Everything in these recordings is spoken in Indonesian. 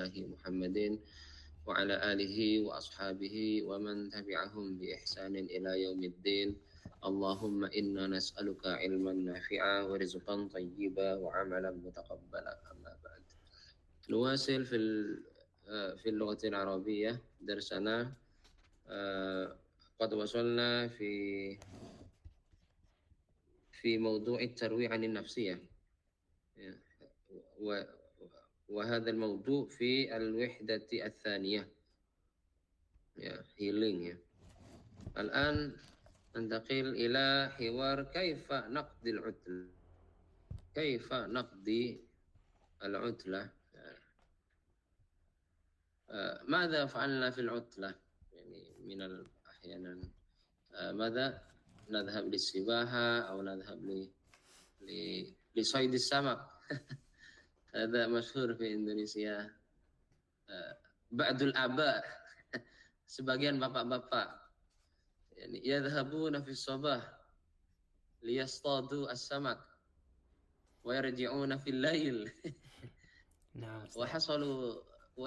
الله محمد وعلى آله وأصحابه ومن تبعهم بإحسان إلى يوم الدين. اللهم إنا نسألك علما نافعا ورزقا طيبا وعملا متقبلا. أما بعد، نواصل في اللغة العربية درسنا. قد وصلنا في موضوع الترويع عن النفسية، وهذا الموضوع في الوحدة الثانية، healing. الآن ننتقل إلى حوار كيف نقضي العطلة. كيف نقضي العطلة؟ ماذا فعلنا في العطلة؟ يعني من أحيانا ماذا نذهب للسباحة أو نذهب لصيد السمك. هذا مشهور في Indonesia. Ba'dul aba, sebagian bapak-bapak, yani yadhhabuna fi sabah liyastadu as-samak wa yarji'una fil lail. Nah, wa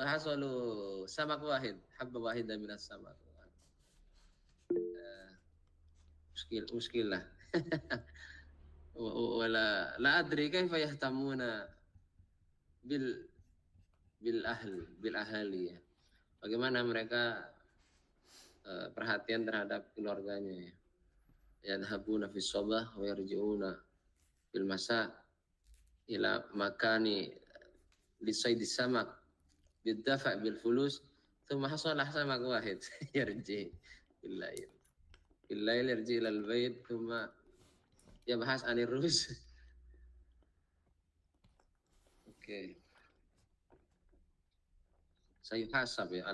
hasalu samak wahid, habba wahida min as-samak. Muskilah. Wala la adri kaifa yahtamuna bil ahli. Bagaimana mereka perhatian terhadap keluarganya, ya. Yadhabuna fi sabah wa yarji'una bil masa ila makani lisayd samak bidafa bil fulus thumma hasala samak wahid yarji bil lail yarji ila al bait thumma yabhas anir rus. Oke. Sayuhasab ya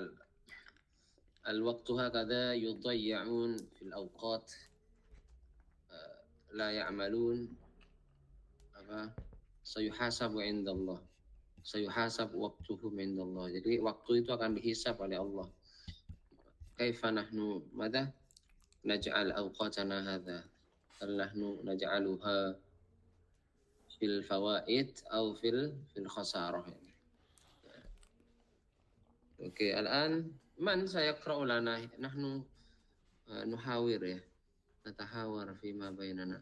al-waqtu hakadha yudayya'un fil awqat la ya'malun sayuhasabu indallah. Sayuhasab waqtuhum indallah. Jadi waktu itu akan dihisab oleh Allah. Kaifa nahnu madha naj'al awqatana hadha? Hal nahnu naj'aluha fil fawaid atau fil khasarah? Oke, الآن من سيقرأ لنا؟ نحن نحاور ya, نتحاور فيما بيننا.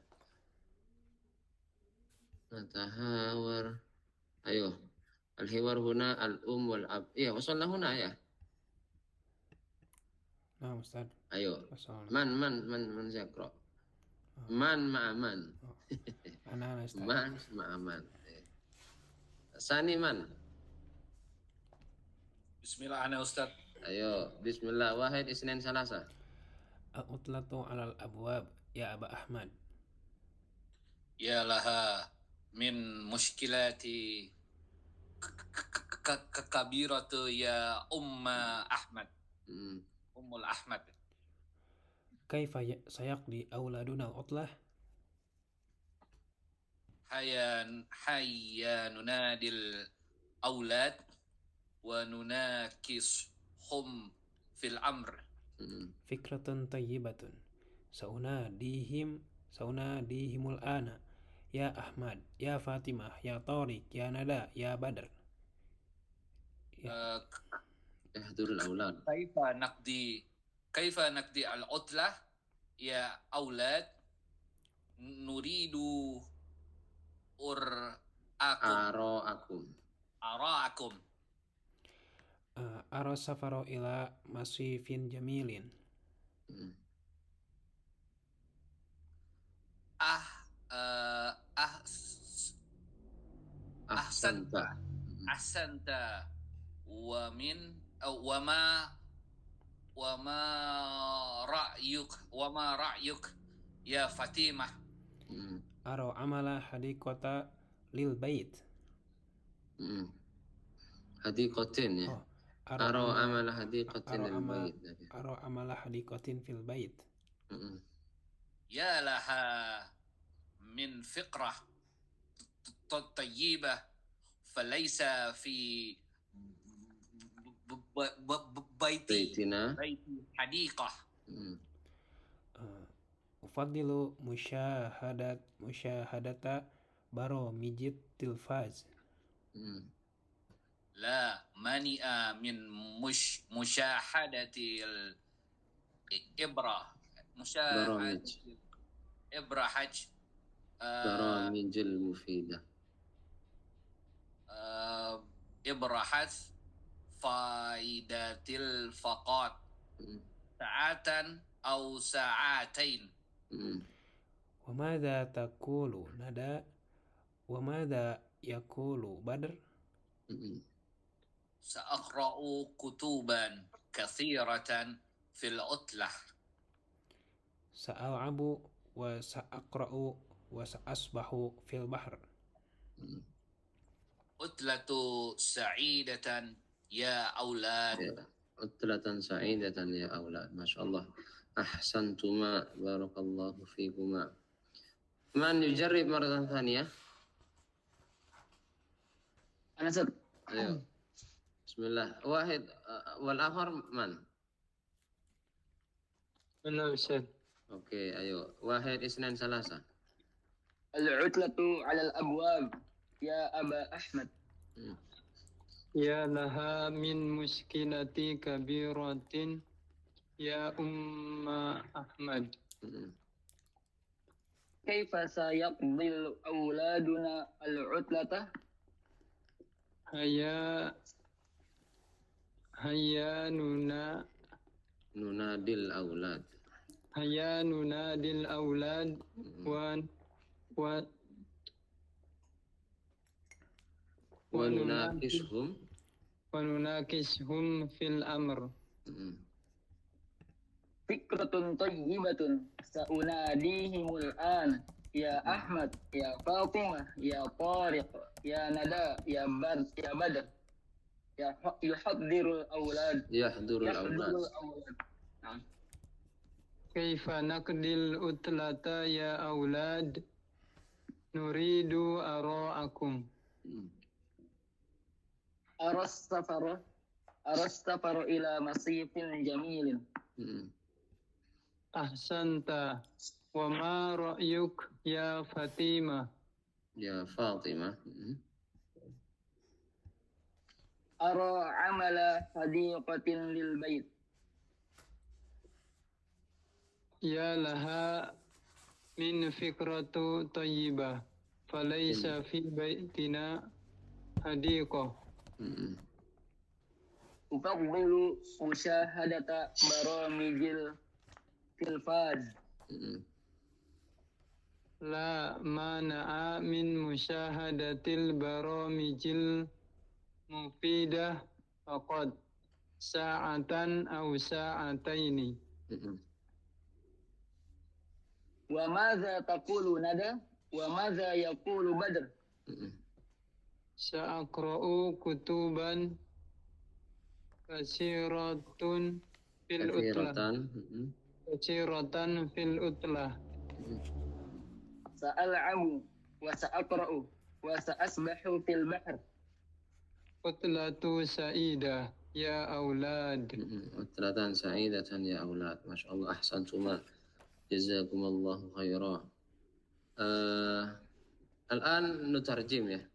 نتحاور. أيوه. الحوار هنا الأم والأب. إيه وصلنا هنا ya. nah Ustaz. أيوه. Wassalamualaikum. من سيقرأ؟ من مع من؟ Ana Ustaz. من مع من. ثاني من؟ Bismillah ana Ustaz. Ayo, bismillah. Wahid, isnin, salasa. Al-utlatu 'alal abwab ya Aba Ahmad. Ya laha min mushkilati kabiratu ya Umma Ahmad. Ummul Ahmad. Kaifa sayaqdi auladuna al-utlah? Hayya nunadil aulad wa nunakishum fil amr. Fikratun tayyibatun. Saunadihimul ana. Ya Ahmad, ya Fatimah, ya Tariq, ya Nada, ya Badr. Yahdurul aulad. Kaifa naqdi al-utlah ya aulad nuridu araakum. Ara safaro ila masifin jamilin. Ahsanta wa ma ra'yuk ya Fatimah. Ara amala hadiqata lil bait. Hadiqatin ya. Ara amala hadiqatin lil bait. Ara amala hadiqatin fil bait. Ya laha min fiqrah tayyibah falaysa fi baitina hadiqah. Ufadilu musyahadata baro mijit tilfaz. لا منع من مشاهدة الإبرة مشاهدة برامج إبرة حج برامج المفيدة إبرة فائدة الفقط ساعة أو ساعتين. وماذا تقول ندى؟ وماذا يقول بدر؟ سأقرأ كتبا كثيرة في العطلة. سألعب وسأقرأ وسأسبح في البحر. عطلة سعيدة يا أولاد. عطلة سعيدة يا أولاد. ما شاء الله أحسنتما بارك الله فيكما. من يجرب مرة ثانية؟ أنا ست. أيوه. بسم الله. واحد والآخر من؟ أنا أستاذ. أوكي أيوه. واحد اثنين ثلاثة. العطلة على الأبواب يا أبا أحمد. يا لها من مشكلة كبيرة يا أم أحمد. كيف سيقضي أولادنا العطلة؟ هيا ننادي الأولاد. هيا ننادي الأولاد ونناقشهم في الأمر. فكرة طيبة. سأناديهم الآن. يا أحمد، يا فاطمة، يا طارق، يا ندى، يا بدر. يحضر الأولاد. نعم. كيف نقضي العطلة يا أولاد؟ نريد آراءكم. أرى السفر إلى مصيف جميل. أحسنت. وما رأيك يا فاطمة؟ يا فاطمة. أرى عمل حديقة للبيت. يا لها من فكرة طيبة. فليس في بيتنا حديقة. أفضل مشاهدة برامج التلفاز. لا مانع من مشاهدة البرامج المفيدة فقط ساعة أو ساعتين. وماذا تقول ندى؟ وماذا يقول بدر؟ سأقرأ كتبا كثيرة في العطلة. سألعب وسأقرأ وسأسبح في البحر. عطلة سعيدة يا أولاد. عطلة سعيدة يا أولاد. ما شاء الله أحسنتما جزاكم الله خيرا. الآن نترجم يا.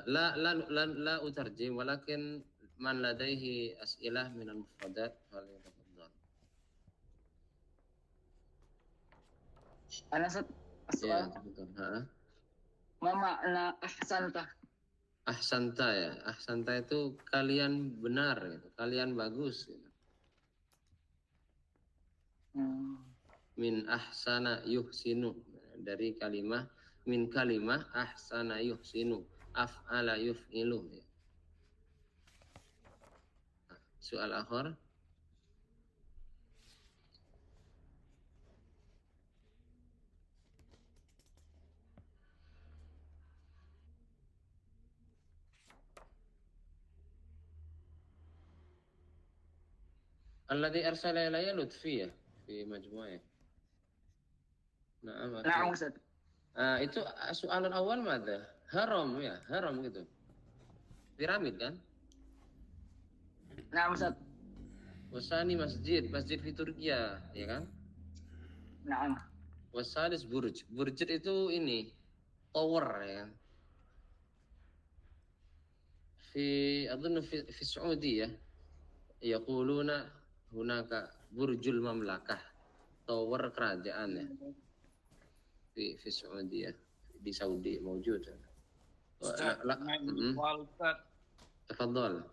لا أترجم ولكن من لديه أسئلة من المفردات فليتفضل. أنا السؤال. ما معنى أحسنت؟ Ahsanta ya. Ahsanta itu kalian benar gitu. Kalian bagus gitu. Min ahsana yuhsinu, dari kalimah min kalimah ahsana yuhsinu, af'ala yuf'ilu. Soal akhir. الذي أرسل إلي لطفية في مجموعة. نعم. نعم Ustaz. Itu soalan awal mana? Haram ya, haram gitu. Piramid kan? Nah Ustaz. Wasani masjid di Turkiya, ya kan? Nah. Wasalis burj. Burj itu ini tower ya kan? أظن في السعودية يقولون هناك برج المملكة tower kerajaan ya في السعودية di Saudi موجود. Ustaz, Ustaz, تفضل.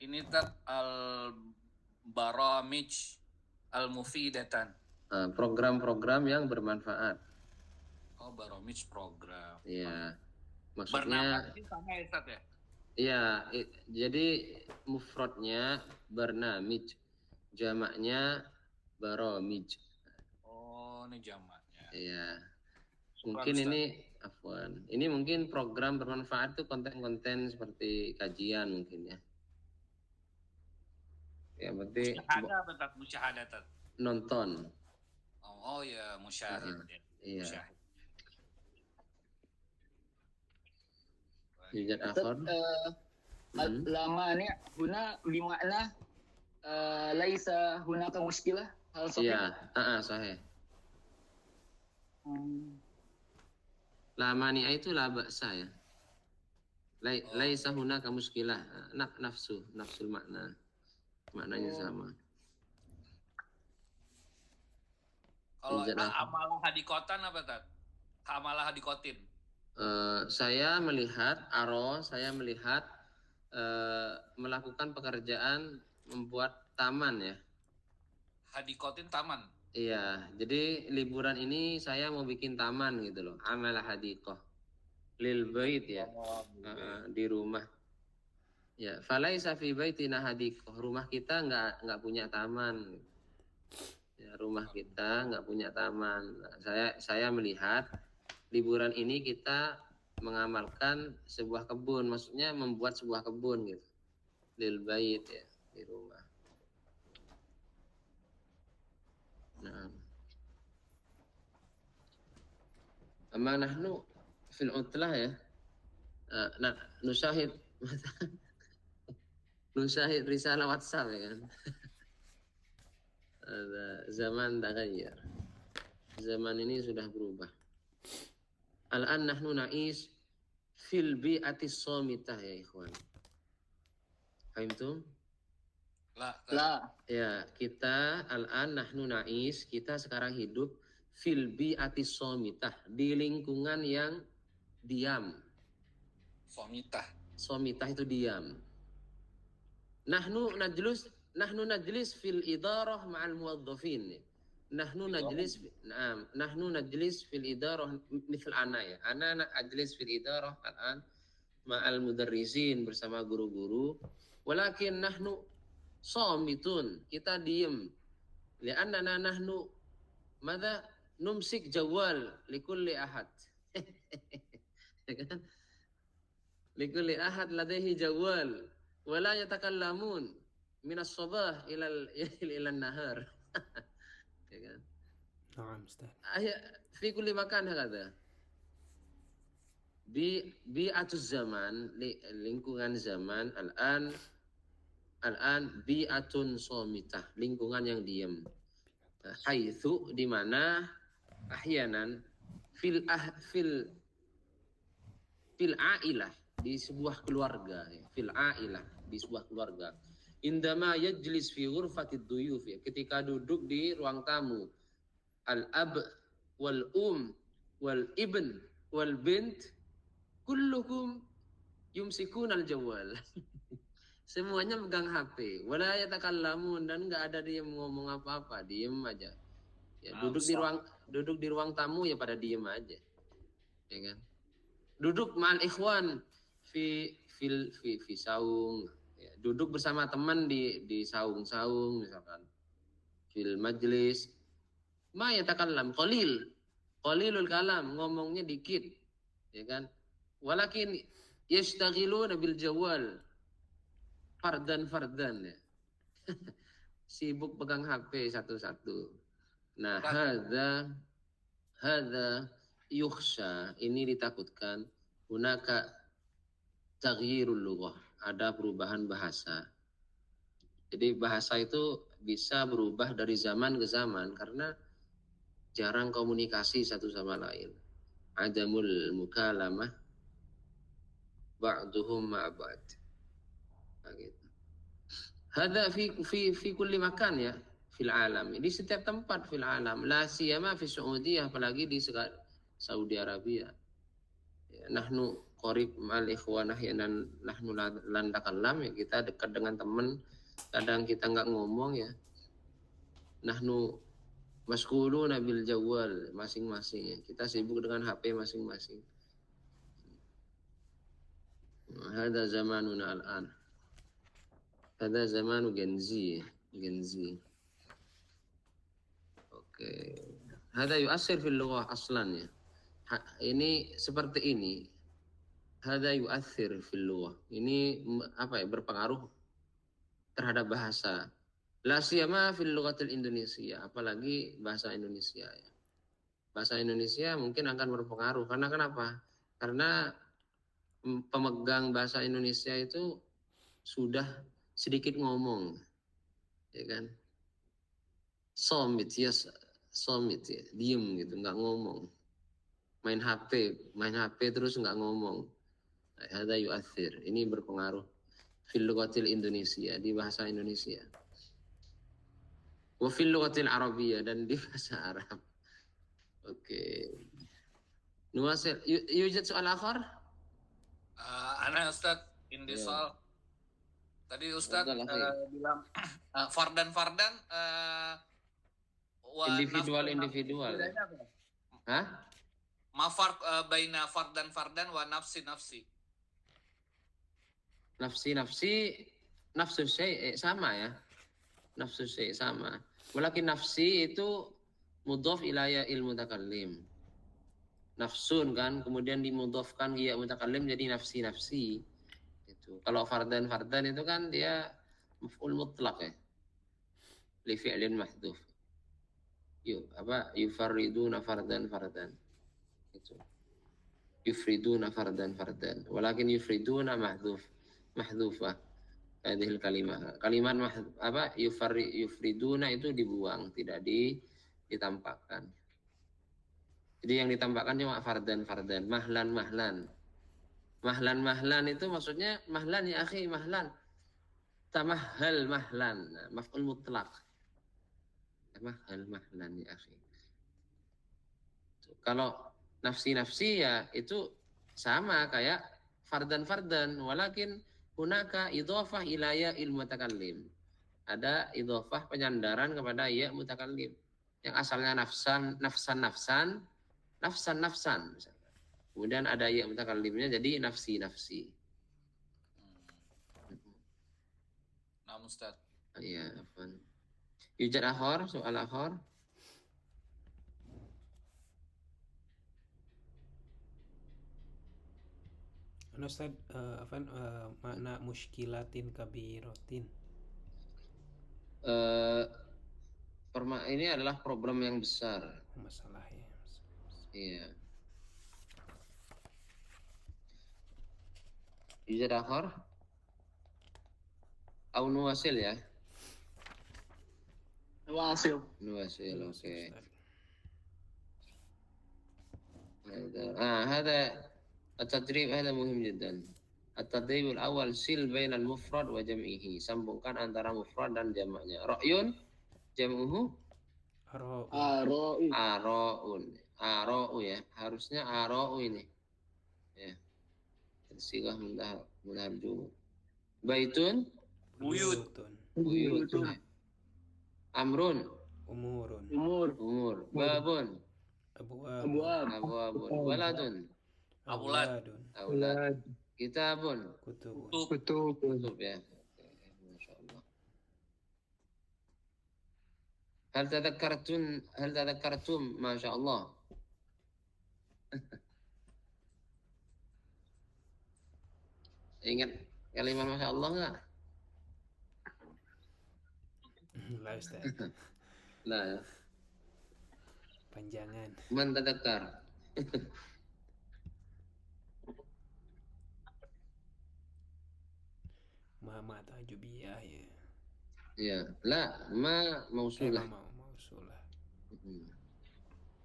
ini al-baramij al-mufidatan. Program-program yang bermanfaat. Oh, baramij program. Iya. Maksudnya Bernama sama ya, Ustaz ya? Iya, jadi mufradnya barnamij, jamaknya baramij. Oh, ini jamaknya. Iya. Mungkin ini afwan. Ini mungkin program bermanfaat itu konten-konten seperti kajian mungkin ya. Ya berarti musyahadat. Nonton. Oh ya, musyahid. Iya. Musyahid. Yujad akhar. Lamanya huna bimakna laisa hunaka muskilah hal sahih. Iya, sahih. Lamania itu la ba'sa ya. Laisa hunaka muskilah. Nafsul makna. Maknanya sama. Kalau amalah hadikotan apa Tat? Amalah hadikotin. Saya melihat melakukan pekerjaan membuat taman ya. Hadikotin taman. Iya, jadi liburan ini saya mau bikin taman gitu loh. Amalah hadikoh lil bait ya. Di rumah. Ya, falaisa fi baitina hadikoh. Rumah kita nggak punya taman. Ya, rumah kita nggak punya taman. Nah, saya melihat liburan ini kita mengamalkan sebuah kebun, maksudnya membuat sebuah kebun gitu. Lil bait ya, di rumah. Nah. Amma nahnu fil utlah ya. Nusyahid risalah WhatsApp ya kan. Zaman taghayyar. Zaman ini sudah berubah. Al-an nahnu na'is fil bi'ati shamitah ya ikhwan. Fahimtum? La. Ya, kita al-an nahnu na'is, kita sekarang hidup fil bi'ati shamitah, di lingkungan yang diam. Shamitah itu diam. Nahnu najlis fil idarah ma'al muwaddafin. Nahnu najlis fil idarah misal ana ya. Ana ajlis fil idarah al-an ma'al mudarrisin, bersama guru-guru. Walakin nahnu shamitun, kita diem. Li'annana nahnu madza numsik jawal likulli ahad. Likulli ahad ladaihi jawal wa la yatakallamun min as-sabah ila an-nahar. Ya kan? Naam, Ustaz. Fi kulli makan hakadha. Bi'atuz zaman, lingkungan zaman, al-an bi'atun shamitah, lingkungan yang diam. Haitsu, di mana ahyanan fil ailah, di sebuah keluarga ya. Fil ailah, di sebuah keluarga. Indama yajlis fi ghurfatid duyuf ya, ketika duduk di ruang tamu. Al-ab wal wal ibn wal bint kulluhum yumsikun al-jawal. Semuanya megang HP. Wala yatakallamun, dan enggak ada dia ngomong apa-apa, diem aja. Ya, duduk di ruang tamu ya pada diem aja. Ya kan? Duduk ma'al ikhwan fi saung. Ya, duduk bersama teman di saung-saung misalkan. Fil majlis. Ma yatakallam qalilul kalam, ngomongnya dikit. Ya kan? Walakin yashtaghiluna bil jawal. Fardan ya. Sibuk pegang HP satu-satu. Nah, hadza yukhsha, ini ditakutkan hunaka taghyirul lughah, ada perubahan bahasa. Jadi bahasa itu bisa berubah dari zaman ke zaman karena jarang komunikasi satu sama lain. Adamul mukalamah ba'duhum ma'a ba'd. Nah, gitu. Hada fi kulli makan ya fil alam. Di setiap tempat fil alam. La siyama fi Saudi, apalagi di Saudi Arabia. Ya, nahnu qarib ma'al ikhwanah ya, dan nahnu landakallam ya, kita dekat dengan teman. Kadang kita nggak ngomong ya. Nahnu masghuluna bil jawal masing-masing ya. Kita sibuk dengan HP masing-masing. Hada zamanuna al-an. Hada zamanu Gen Z. Gen Z. Oke. Hada yu'assir fil lughah aslan ya. Ini seperti ini. Hada yu'athir fil lughah. Ini apa ya, berpengaruh terhadap bahasa. La siyama fil lughatil Indonesia, apalagi bahasa Indonesia ya. Bahasa Indonesia mungkin akan berpengaruh karena kenapa? Karena pemegang bahasa Indonesia itu sudah sedikit ngomong. Ya kan? Somit ya, diem gitu, nggak ngomong. Main HP terus nggak ngomong. Hada yu'athir, ini berpengaruh fil lughatil Indonesia, di bahasa Indonesia. Wa fil lughatil Arabiyah, dan di bahasa Arab. Oke. Nuwasil, yujad soal akhar? Ana Ustaz Indisol. Tadi Ustaz Betul, bilang fardan wa individual. bedanya apa? Hah? Ma farq baina fardan wa nafsi. Nafsu syai' sama ya. Nafsu syai' sama. Walakin nafsi itu mudhaf ila ya'il mutakallim. Nafsun kan, kemudian dimudhafkan ya mutakallim jadi nafsi. Itu. Kalau fardan itu kan dia maf'ul mutlaq ya. Li fi'lin mahdhuf. Yufarriduna fardan. Itu. Yufriduna fardan. Walakin yufriduna mahdhufah. Hadhil kalimah. Kalimat yufriduna itu dibuang, tidak ditampakkan. Jadi yang ditampakkan cuma fardan. Mahlan itu maksudnya mahlan ya akhi, mahlan. Tamahhal mahlan, maf'ul mutlaq. Tamahhal mahlan ya akhi. Kalau nafsi ya itu sama kayak fardan, walakin hunaka idhafah ila ya'il mutakallim. Ada idhafah penyandaran kepada ya mutakallim. Yang asalnya nafsan. Kemudian ada ya mutakallimnya jadi nafsi. Nah, Ustaz. Iya, afwan. Yujad akhar, soal akhar. Ustaz, makna muskilatin kabiratin. Ini adalah problem yang besar. Masalah ya. Iya. Yujad akhar. Au nuwasil ya. Nuwasil, oke. هذا التدريب هذا مهم جدا. التدريب الأول sil bainal mufrad wa jam'ihi. Sambungkan antara mufrad dan jamaknya. Ra'yun jam'uhu ara'un ya. Harusnya ara'u ini. Ya. Sigah mudhar jumu. Baitun Buyut. Amrun Umur. Babun abwab, Waladun Aulad. Aulad. Kitabun Kutub. Kutub ya. Masyaallah. Hal tadakkartum masyaallah. Ingat kalimat masyaallah enggak? Lah Ustaz, Nah, ya. panjangan. Man tadakkar. Mama tajubiyah ya. Ya, la ma mausulah. Mausulah.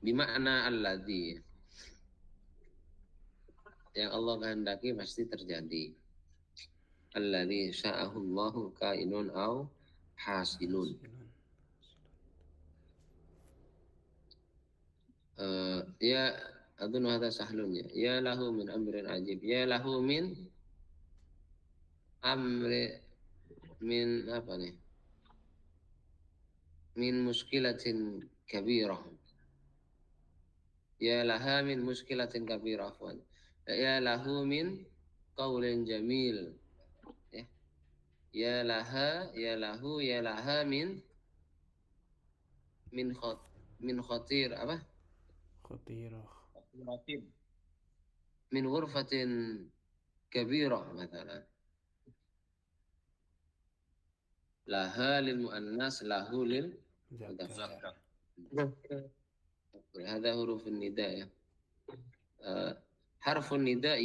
Bima'na alladhi. Yang Allah kehendaki pasti terjadi. Alladzi sya'ahu Allahu kainun au hasilun. Ya adun hadza sahlun ya lahu min amrin ajib ya lahu min amri min apa nih min muskilatin kabirah ya laha min muskilatin kabirah afwan ya lahu min qaulin jamil ya laha ya lahu ya laha min khatir apa Khatirah. min ghurfatin kabirah مثلا laha lil muannas lahu lil Zakar. هذا حروف النداء ya. حرف النداء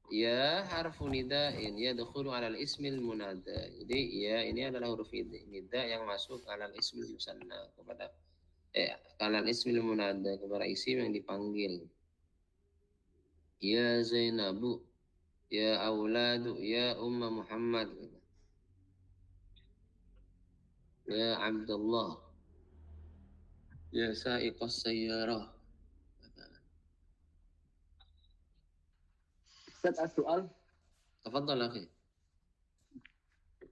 ya harfu nida'in yadkhulu 'ala al-ismil munada. Jadi ya ini adalah huruf nida yang masuk 'ala al-ismil musanna kepada 'ala al-ismil munada kepada isim yang dipanggil. Ya Zainabu, ya auladu, ya Umma Muhammad. Ya Abdullah, ya sa'iqas sayyarah. Ustaz, as-su'al. Tafadhal akhi.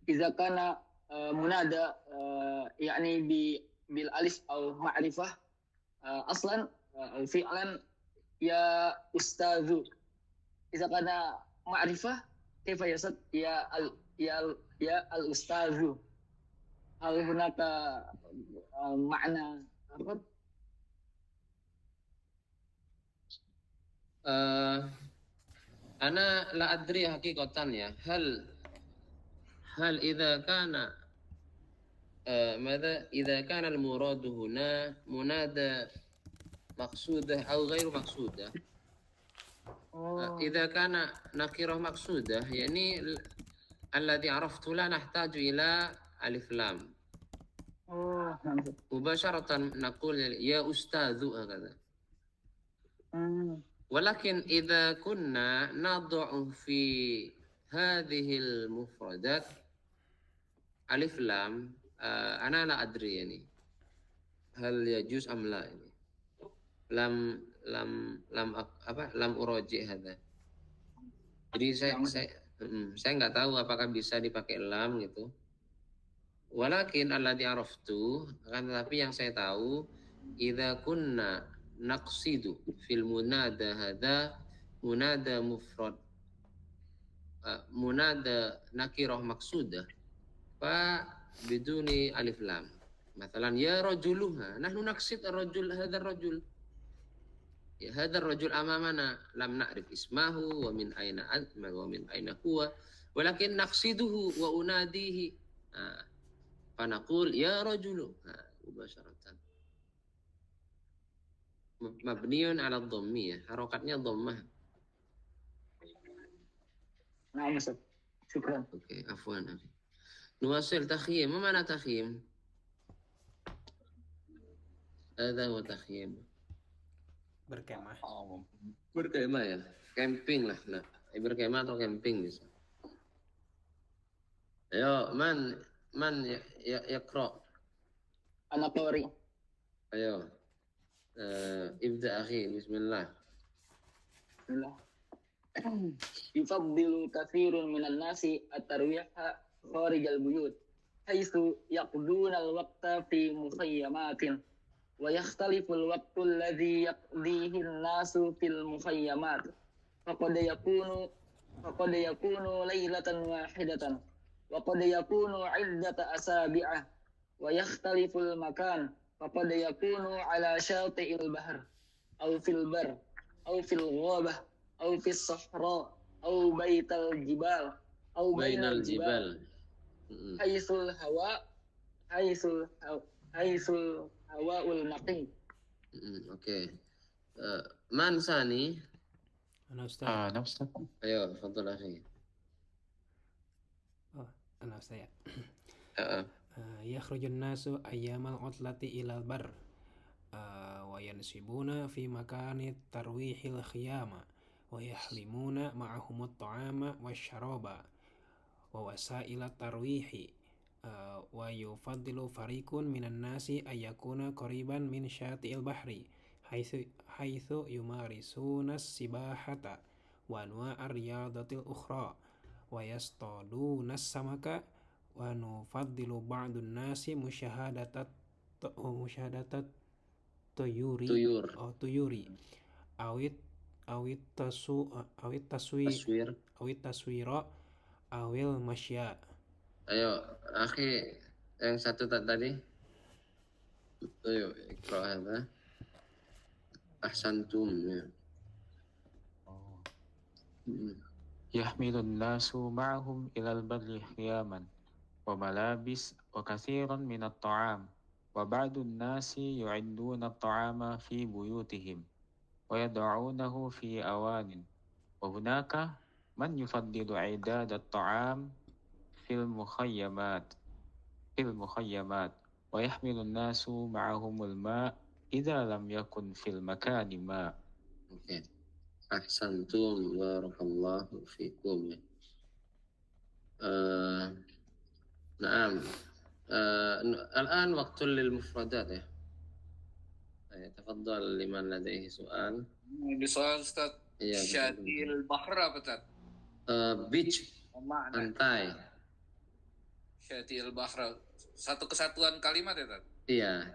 إذا كان منادى يعني بالألف أو معرفة أصلا أو فعلا يا أستاذ، إذا كان معرفة كيف يصد يا الأستاذ؟ هل هناك معنى آخر؟ أنا لا أدري حقيقة ya. هل إذا كان ماذا إذا كان المراد هنا منادى مقصودة أو غير مقصودة. إذا كان نكرة مقصودة يعني الذي عرفته لا نحتاج إلى ألف لام. مباشرة نقول يا أستاذ هكذا. ولكن إذا كنا نضع في هذه المفردات ألف لام أنا لا أدري يعني هل يجوز أم لا يعني. لم أراجع هذا. Jadi saya nggak tahu apakah bisa dipakai lam gitu. Walakin alladzi araftu, akan tetapi yang saya tahu idza kunna naqsidu fil munada hadza munada mufrad munada nakirah maksudah fa biduni alif lam. Masalan ya rajuluha nahnu naqsid ar-rajul hadha ar-rajul. Ya hadha ar-rajul amamana lam na'rif ismahu wa min aina wa min aina huwa walakin naqsiduhu wa unadihi. Fa naqul ya rajulu mubasharatan. Mabniun ala dhammiyah, harokatnya dhammah. Nah, Ustaz. Syukran. Oke, afwan. Nuwasil takhyim. Ma mana takhyim? Hadza huwa takhyim. Berkemah. Berkemah ya. Camping lah. Nah, berkemah atau camping bisa. Ayo, man yaqra. Ana qari. Ayo. Ibda akhi, bismillah. Bismillah. Yufaddilu katsirun minan nasi at-tarwiha kharij al-buyut haitsu yaqduna al-waqta fi mukhayyamatin wa yakhtalifu al-waqtu alladhi yaqdihi an-nasu fil mukhayyamat faqad yakunu laylatan wahidatan wa qad yakunu 'iddata asabi'ah wa yakhtalifu al-makan faqad yakunu 'ala syati'il bahr aw fil bar aw fil ghabah أو في الصحراء أو بيت الجبال أو بين الجبال حيث الهواء النقي. Oke. Man Sani. Ana Ustaz. Ayo, fadhal akhi. Ana Ustaz ya. يخرج الناس أيام العطلة إلى البر وينسبون في مكان الترويح الخيام ويحرمون معهم الطعام والشراب ووسائل الترويح ويفضل فريق من الناس أن يكون قريبا من شاطئ البحر حيث يمارسون السباحة وأنواع الرياضة الأخرى ويصطادون السمك ونفضل بعض الناس مشاهدة الطيور Tuyur. أو Taswir. التصوير أو المشي. Ayo, akhi yang satu tadi. Ayo, ikra hadha. Ahsantum. Ya. يحمل الناس معهم إلى البر خياما وملابس وكثيرا من الطعام وبعض الناس يعدون الطعام في بيوتهم ويضعونه في أوان وهناك من يفضل إعداد الطعام في المخيمات ويحمل الناس معهم الماء إذا لم يكن في المكان ماء. Okay. Ahsantum, barakallahu fikum. Naam. الآن وقت للمفردات ya. تفضل لمن لديه سؤال. Di soal Ustaz, Iya, Syadil Bahra apa Ustaz? Beach, Makna pantai. Syadil Bahra. Satu kesatuan kalimat ya Ustaz? Iya.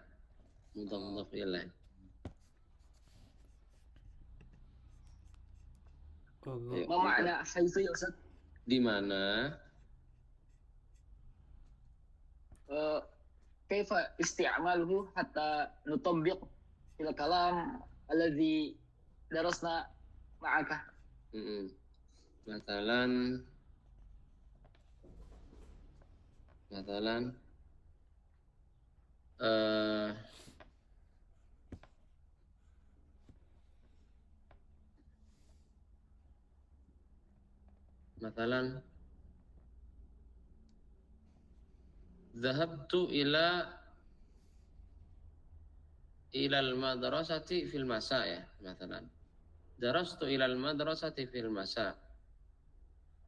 Mudhaf ilaih. Ayo. ما معنى حيث يا أستاذ؟ Di mana? كيف استعماله حتى نطبق في الكلام الذي درسنا معك؟ Matalan مثلا ذهبت إلى المدرسة في المساء ya, مثلا درست إلى المدرسة في المساء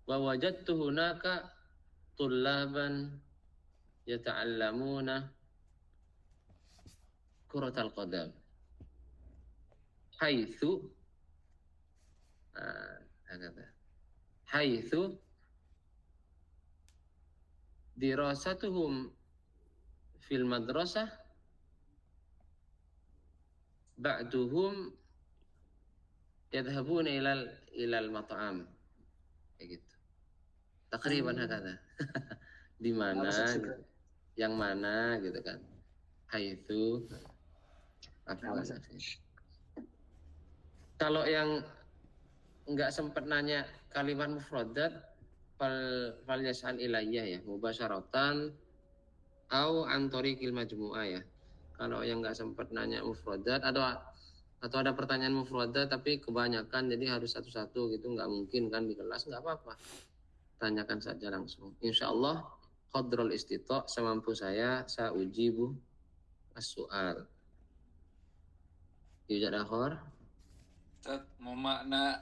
ووجدت هناك طلابا يتعلمون كرة القدم حيث هكذا حيث دراستهم في المدرسة بعضهم يذهبون إلى المطعم kayak gitu. Takriban hakada. Di mana gitu. Yang mana gitu kan. Haitsu apa kalau yang enggak sempat nanya kalimat mufradat fal yas'al ilayya ya mubasyaratan au an tariqil majmu'ah ya. Kalau yang enggak sempat nanya mufradat atau ada pertanyaan mufradat tapi kebanyakan jadi harus satu-satu gitu, enggak mungkin kan di kelas, enggak apa-apa. Tanyakan saja langsung. Insyaallah qadrul istita' semampu saya ujibu as-su'al. Yujad akhar? Ustaz, mau makna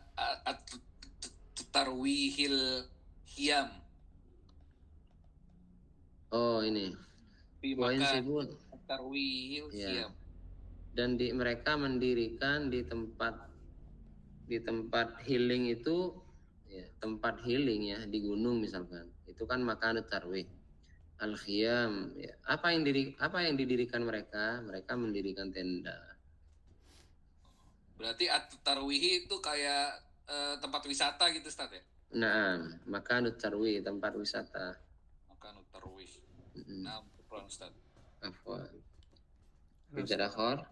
tarwihil hiyam. Oh ini. Wa yansibun tarwihil hiyam. Dan mereka mendirikan di tempat healing itu ya, tempat healing ya di gunung misalkan. Itu kan makanut tarwih. Al-khiyam ya. Apa yang didirikan mereka? Mereka mendirikan tenda. Berarti at-tarwih itu kayak tempat wisata gitu Ustaz ya? Nah, makanut tarwih, tempat wisata. Makanut tarwih. Nah, bukan Ustaz. Afwan. Tidak akhir.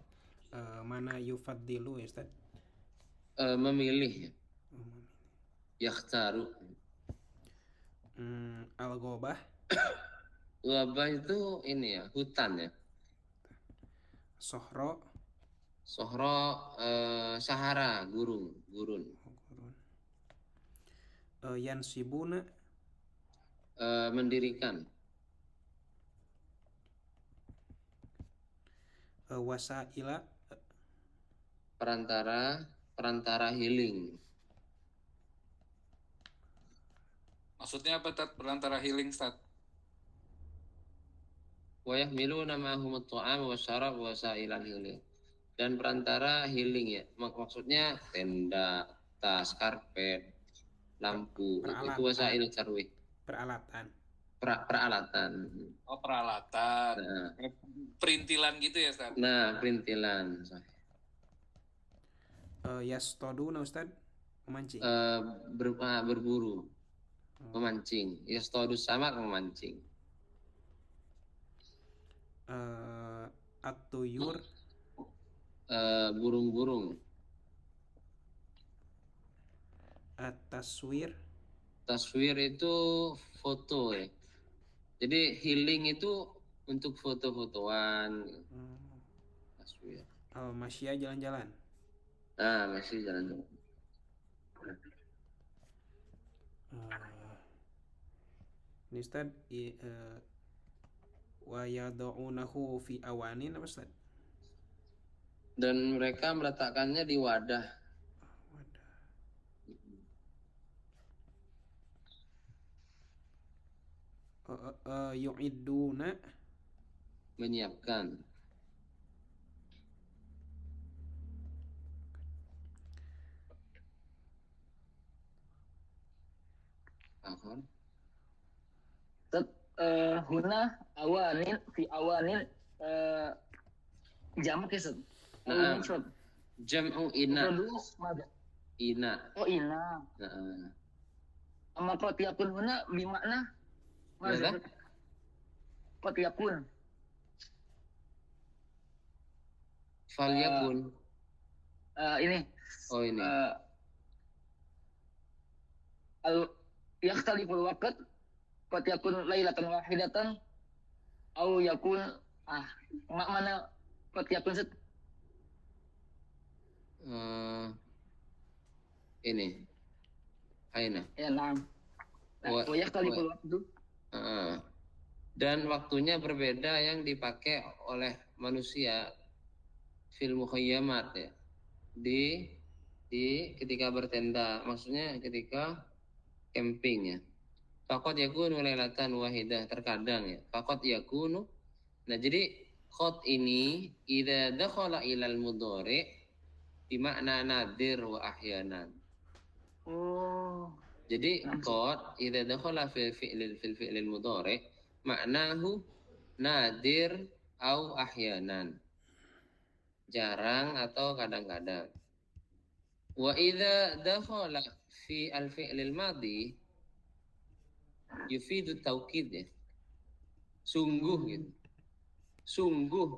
Mana yufaddilu ya Ustaz? Memilih. Yakhtaru. Al-ghobah. Wabah itu ini ya, hutan ya. Sohro. Sahara, gurun. Yansibuna. Mendirikan. Wasaila. Perantara healing. Maksudnya apa Ustaz? Perantara healing Ustaz? Wa yahmiluna ma'ahum at-ta'am wa syarab wa sa'ilan healing. Dan perantara healing ya. Maksudnya tenda, tas, karpet, lampu, itu wasail sarwi. Peralatan. Peralatan. Oh, peralatan. Nah, Perintilan gitu ya Ustaz? nah perintilan. Yastoduna Ustaz, memancing. Berburu, memancing. Yastodus sama memancing. At-tuyur, Burung-burung. at-taswir, Taswir itu foto ya. Jadi healing itu untuk foto-fotoan. Taswir. al-masya, jalan-jalan. Nah, masih jalan. Ini Ustaz, wa yad'unahu fi awanin apa Ustaz? Dan mereka meletakkannya di wadah. Yu'idduna, Menyiapkan. Ahon. Huna awanin fi awanin jamak ya Ustaz. Nah, Mufrad. jam'u ina. Mufrad mada. Ina. Oh ina. Nah, Amma qad yakun huna bimakna Mada? mada. Qad yakun. Falyakun. Ini Oh ini. al yakhtaliful waqt qad yakun lailatan wahidatan au yakun mana qad yakun Ustaz? Ini. Aina. Ya na'am. Wa- Wa yakhtaliful waqtu. Dan waktunya berbeda yang dipakai oleh manusia fil mukhayyamat ya. Di ketika bertenda, maksudnya ketika camping ya. Faqad yakunu lailatan wahidah, terkadang ya. Faqad yakunu. Nah, jadi qad ini idza dakhala ilal mudhari bimakna nadir wa ahyanan. Oh. Jadi qad idza dakhala fil fi'lil mudhari maknahu nadir au ahyanan. Jarang atau kadang-kadang. Wa idza dakhala fi al-fi'lil madhi yufidu taukid ya. Sungguh gitu. Sungguh.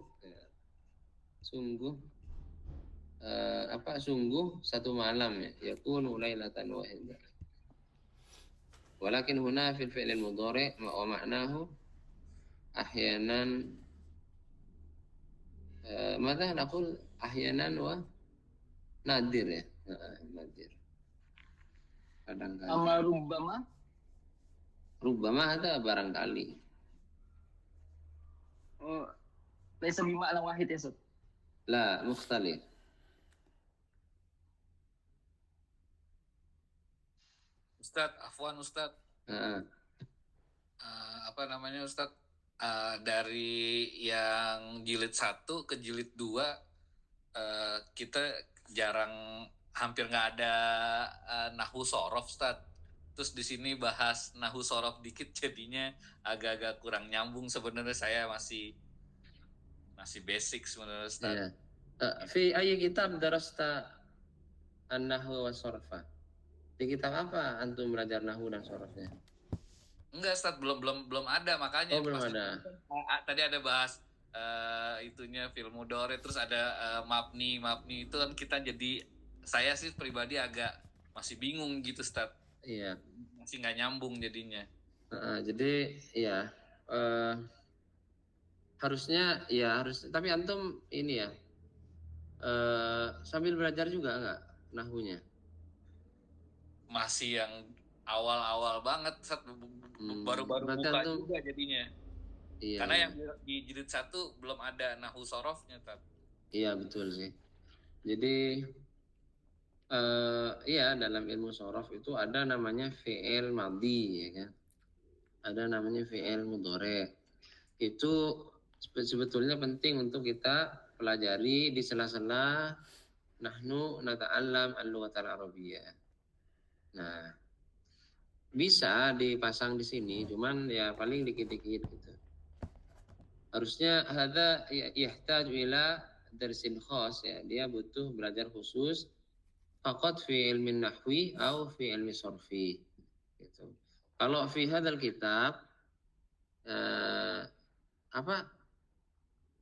Sungguh sungguh satu malam ya. Yakunu lailatan wahidah. Walakin huna fil fi'lil mudhari wa ma'nahu ahyanan mada naqul ahyanan wa nadir ya. Nadir. Kadang-kadang. Amma rubbama Ada barangkali. oh laisa bimakna wahid ya Ustaz. La mukhtalif. Ustaz, afwan Ustaz. Apa namanya Ustaz? Dari yang jilid 1 ke jilid 2 kita jarang, hampir nggak ada nahwu sorof Ustaz. Terus di sini bahas nahwu sorof dikit, jadinya agak-agak kurang nyambung sebenarnya. Saya masih basic sebenarnya Ustaz. Ya. Fi ayyi kitab darasta an-nahwu wa sarfa? Di kitab apa antum belajar nahwu dan sarfnya? Enggak Ustaz, belum ada, makanya Oh, belum ada. Tadi ada bahas itunya film mudhari, terus ada mabni itu kan kita jadi, saya sih pribadi agak masih bingung gitu Ustaz. Iya. Masih nggak nyambung jadinya. Jadi ya harusnya tapi antum ini ya sambil belajar juga nggak nahwunya? Masih yang awal-awal banget Ustaz, baru-baru berarti buka antum, juga jadinya. iya, Karena yang di jilid 1 belum ada nahwu sorofnya Ustaz. iya betul sih. Jadi Iya, dalam ilmu sorof itu ada namanya fi'il madhi, ya kan? Ada namanya fi'il mudhari. Itu sebetulnya penting untuk kita pelajari di sela-sela nahnu nata'allam al-lughatal arabiyyah. Nah, bisa dipasang di sini, cuman ya paling dikit-dikit gitu. Harusnya hadza yahtaju ila darsin khas, ya, dia butuh belajar khusus faqat fi ilmi nahwi atau fi ilmi sorfi gitu. Kalau fi hadzal kitab apa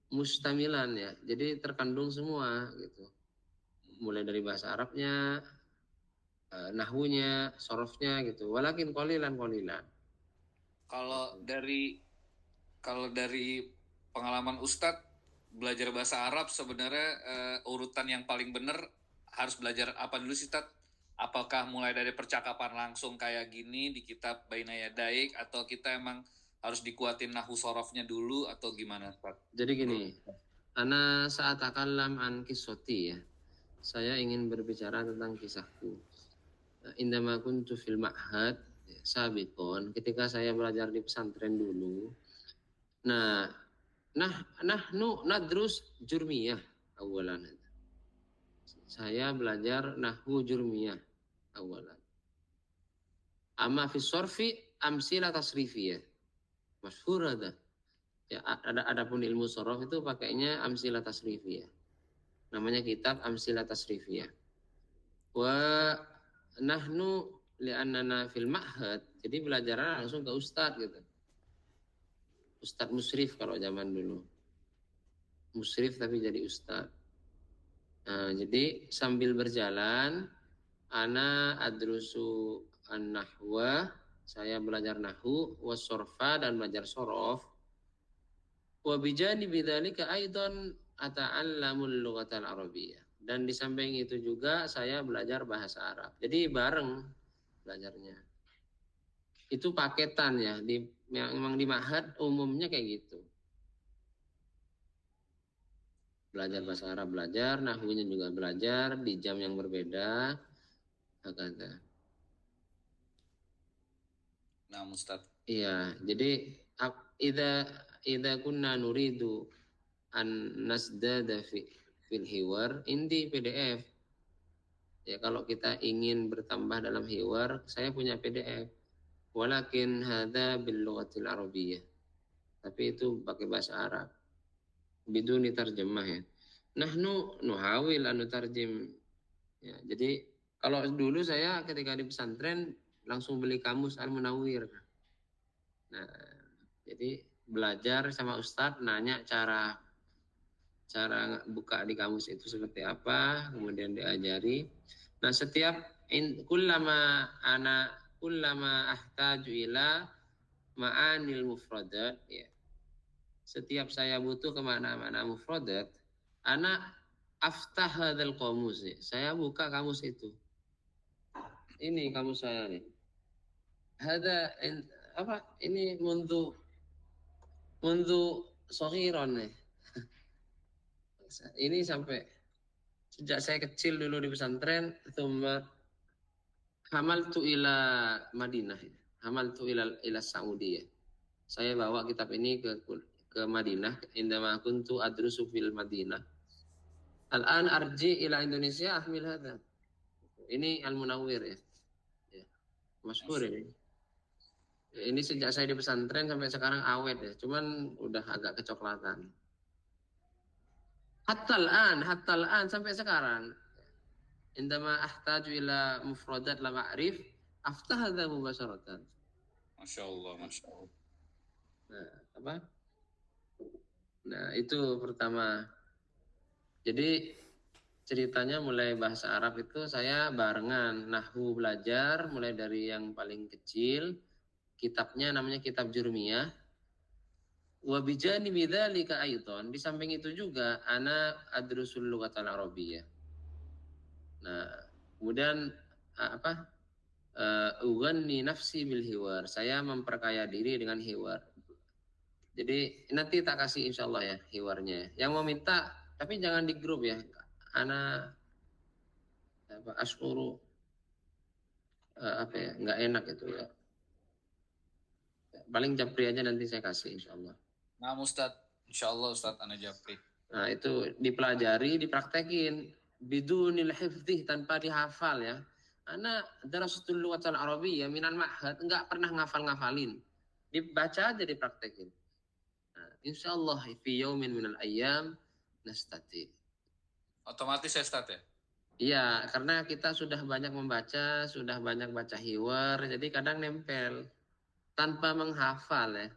mustamilan, ya, jadi terkandung semua gitu, mulai dari bahasa Arabnya, nahwunya, sorofnya gitu, walakin qalilan. Kalau dari pengalaman Ustadz belajar bahasa Arab sebenarnya urutan yang paling benar harus belajar apa dulu sih, Ustadz? Apakah mulai dari percakapan langsung kayak gini di kitab Baina Yadaik, atau kita emang harus dikuatin nahwu sorofnya dulu, atau gimana, Ustadz? Jadi gini, ana saat takallam an kisoti, ya, saya ingin berbicara tentang kisahku. Indama kuntu fil ma'had sabikon, ketika saya belajar di pesantren dulu. Nahnu nadrus jurmiyah awalan. Saya belajar nahwu jurmiyah awalan. Amma fi sorfi amsila tasrifiyah. Masyhur ada. Ya, adapun ilmu sorof itu pakainya amsila tasrifiyah. Namanya kitab amsila tasrifiyah. Wa nahnu li'annana fil ma'had, jadi belajar langsung ke ustadz gitu. Ustadz musyrif kalau zaman dulu. Musyrif tapi jadi ustadz. Nah, jadi sambil berjalan ana adrusu an-nahwa, saya belajar nahwu, was-sorfa, dan belajar sorof. Wa bijani bidzalika aidan ata'allamul lughatal arabiyyah. Dan di samping itu juga saya belajar bahasa Arab. Jadi bareng belajarnya. Itu paketan, ya, memang di ma'had umumnya kayak gitu. Belajar bahasa Arab, belajar nahwunya juga belajar di jam yang berbeda. Kata. Nah, Ustadz. Iya, jadi idza kunna nuridu an nasdada fil hiwar, indi PDF. Ya, kalau kita ingin bertambah dalam hiwar, saya punya PDF. Walakin hadza bil lughatil arabiyyah. Tapi itu pakai bahasa Arab. Biduni tarjemah, ya. Nahnu nuhawil an nutarjim. Ya, jadi kalau dulu saya ketika di pesantren langsung beli kamus Al-Munawwir. Nah, jadi belajar sama Ustadz, nanya cara buka di kamus itu seperti apa, kemudian diajari. Nah, setiap kullama ahtaju ila ma'anil mufradat, ya. Setiap saya butuh ke mana-mana mufradat, ana aftah hadzal qamus, ya. Saya buka kamus itu. Ini kamus saya nih. Ini mundu saghiran nih. Ini sampai sejak saya kecil dulu di pesantren, thumma hamaltu ila Madinah, hamaltu ila Saudi, ya. Saya bawa kitab ini ke Madinah, indama kuntu adrusu fil Madinah. Al-an arji ila Indonesia ahmil hadza. Ini Al-Munawwir, ya. Masyhur ini. Ini sejak saya di pesantren sampai sekarang awet, ya. Cuman udah agak kecoklatan. Hatta al-an sampai sekarang. Indama ahtaju ila mufradat la ma'rif, aftah hadza mubasharatan. Masya Allah. Nah, itu pertama. Jadi ceritanya mulai bahasa Arab itu saya barengan nahwu belajar mulai dari yang paling kecil. Kitabnya namanya kitab Jurmiyah. Wa bijani bidzalika aidan, di samping itu juga ana adrusul lughatal arabiyyah. Nah, kemudian ughanni nafsi bil hiwar, saya memperkaya diri dengan hiwar. Jadi nanti tak kasih insyaallah, ya, hiwarnya. Yang mau minta tapi jangan di grup, ya. Ana apa ashuru apa ya, nggak enak itu ya. Paling japri aja nanti saya kasih insyaallah. Nah, Ustaz, insyaallah Ustaz ana japri. Nah, itu dipelajari, dipraktekin bidunil hifdzih, tanpa dihafal ya. Ana darasatul lughatal arabiyyah minal ma'had, enggak pernah ngafal-ngafalin. Dibaca aja, dipraktekin. Nah, insyaallah fi yaumin minal ayyam nastati. Otomatis ya Ustaz ya? Iya, karena kita sudah banyak membaca, sudah banyak baca hiwar, jadi kadang nempel tanpa menghafal ya.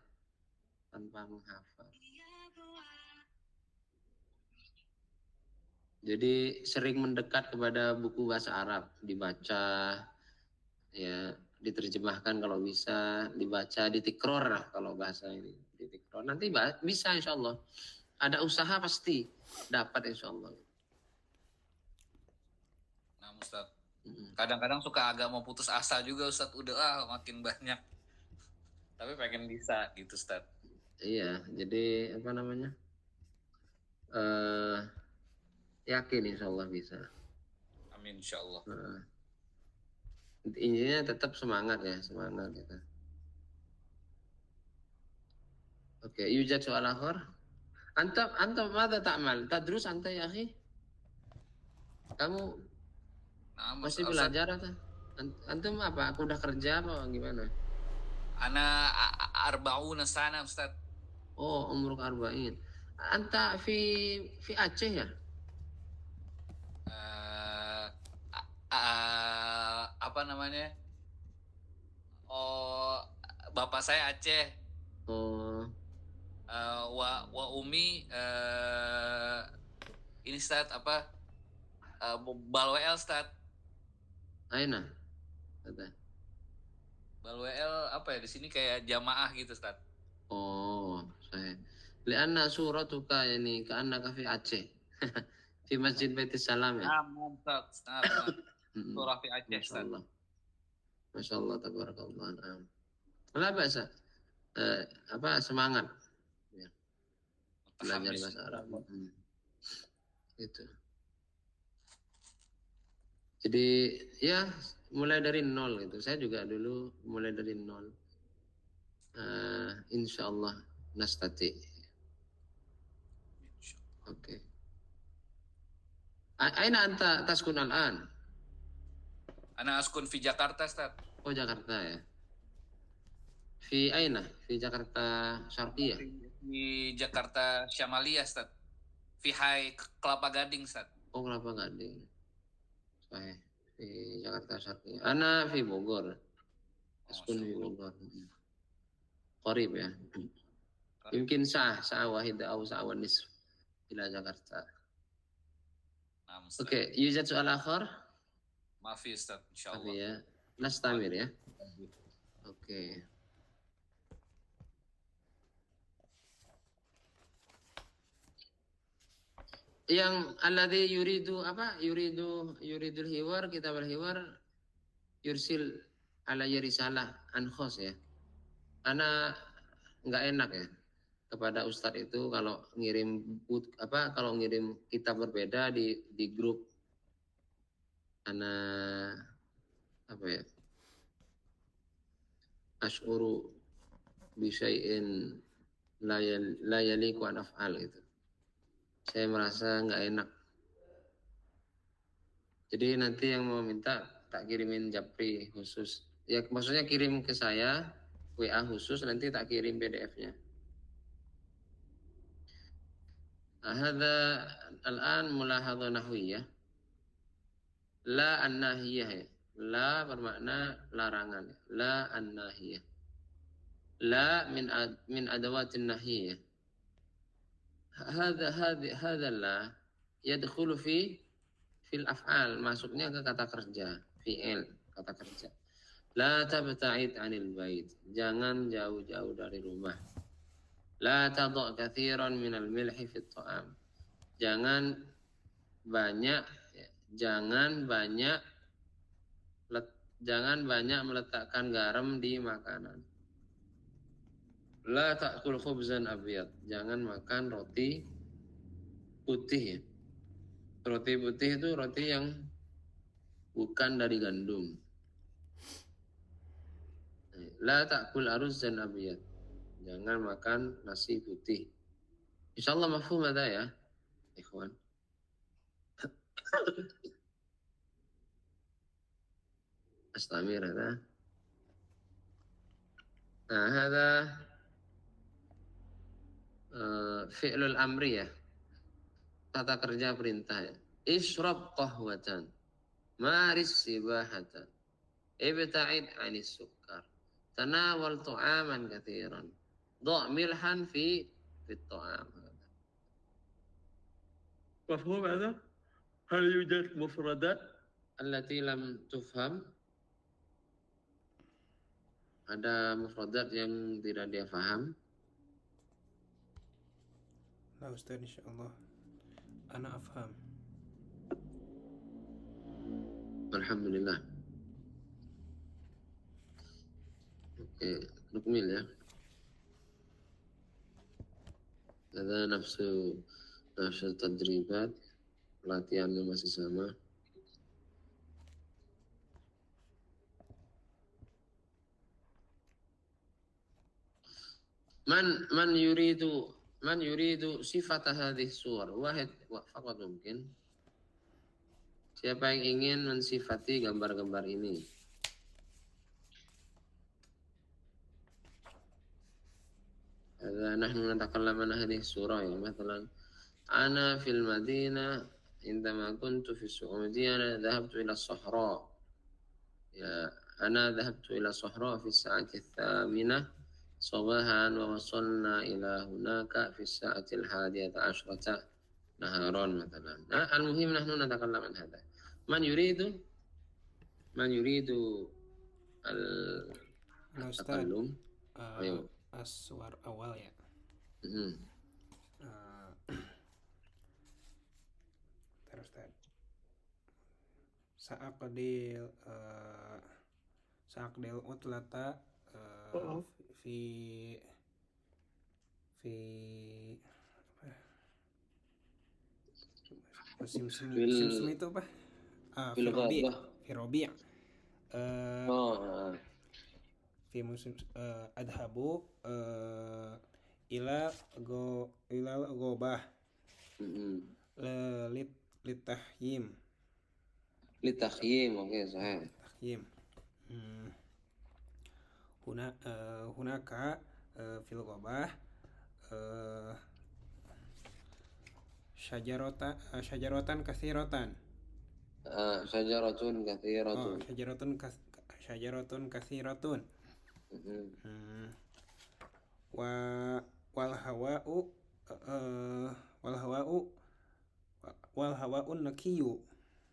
Tanpa menghafal. Jadi sering mendekat kepada buku bahasa Arab, dibaca, ya, diterjemahkan kalau bisa, dibaca, ditikror lah kalau bahasa ini, ditikror. Nanti bisa insya Allah. Ada usaha pasti dapat insya Allah. Nah, Ustaz. Kadang-kadang suka agak mau putus asa juga Ustaz, udah makin banyak. Tapi pengen bisa gitu Ustaz. Iya, jadi apa namanya? Yakin insya Allah bisa. Amin insya Allah. Intinya tetap semangat ya, semangat kita. Oke, yujad soal akhir. Anta mada ta'mal? Tadrus anta ya akhi? Kamu masih belajar atau? Antum apa? Aku udah kerja apa gimana? Ana arba'una sana Ustaz. Oh, umur 40. Anta fi Aceh ya? Apa namanya? Oh, bapak saya Aceh. Oh. Wa umi ini Ustaz apa? Balwel Ustaz. Aina. Kata. Balwel apa ya, di sini kayak jamaah gitu Ustaz. Oh, saya. Lianna suratuka yani ka'annaka fi Aceh. Fi Masjid Baitis Salam ya. Ustaz. Surah fi Aceh Ustaz. Masya Allah, tabarakallah. Lah bahasa apa semangat ya. Belajar bahasa Arab. Gitu. Jadi ya mulai dari nol gitu. Saya juga dulu mulai dari nol. Insya Allah nastati. Oke. Aina anta taskun al-an? Ana askun fi Jakarta Ustaz. Oh, Jakarta ya. Fi aina? Fi Jakarta Syarqiyah. Di Jakarta Syamaliyah Ustaz. Fi Hai Kelapa Gading Ustaz. Oh, Kelapa Gading. Saya di Jakarta Syarqiyah. Ana fi Bogor. Askun fi Bogor. Qarib ya. Mungkin sa'ah wahid atau sa'ah wa nisf ila Jakarta. Oke, yujad soal akhir? Maaf ya Ustaz, insyaallah. Ya. Nastamir ya. Oke. Yang alladhi yuridu apa? Yuridul hiwar, kitab al-hiwar yursil ala risalah an khos ya. Ana nggak enak ya kepada ustadz itu kalau ngirim kalau ngirim kitab berbeda di grup. Ana apa ya? Ash'uru bi syai'in la yaliqu an af'al gitu. Saya merasa nggak enak. Jadi nanti yang mau minta tak kirimin japri khusus. Ya maksudnya kirim ke saya WA khusus, nanti tak kirim PDF-nya. Hadza al-an mulahadha nahwiyah. La an-nahiyah ya. La bermakna larangan. La an-nahiyah. La min adawatin nahiyah. Hadza la yadkhulu fil af'al, masuknya ke kata kerja, fi'il, kata kerja. La tabta'id 'anil bait, jangan jauh-jauh dari rumah. La tadha' katsiran minal milhi fit ta'am, jangan banyak meletakkan garam di makanan. La ta'kul khubzan abyad, jangan makan roti putih ya. Roti putih itu roti yang bukan dari gandum. La ta'kul aruzan abiyad. Jangan makan nasi putih. Insyaallah mafhum ada ya, ikhwan. Astamir ada. Nah, ada fi'lul amri ya. Tata kerja perintah ya. Ishrab qahwatan. Maris sibahatan. Ibta'id anis sukkar. Tanawal tu'aman kathiran. Do' milhan fi tu'am. Mafhum ada? Hal yujad mufradat allati lam tufham? Ada mufradat yang tidak dia faham? La Ustaz, insyaallah ana afham. Alhamdulillah. Oke, nukmil ya. Ada nafsu tadribat, latihannya masih sama. Man yuridu sifat hadhihi suwar wahid faqat mungkin. Siapa yang ingin mensifati gambar-gambar ini? Ada nahnu natakallam an hadhihi surah ya, مثلا ana fil madinah عندما كنت في السعودية أنا ذهبت إلى الصحراء يا أنا ذهبت إلى الصحراء في الساعة 8 صباحا ووصلنا إلى هناك في الساعة 11 نهارا مثلا. المهم نحن نتكلم عن هذا. من يريد التكلم. أيوه. Aswar awal ya. Terus tadi Sa'aqdil utlata fi musim semi itu apa? Fi Rabi'. Fi musim adhabu ila gobah litahyim oke, sahih. tahyim hunaka fil gobah syajaratan katsiratun syajaratun katsiratun wal hawa'u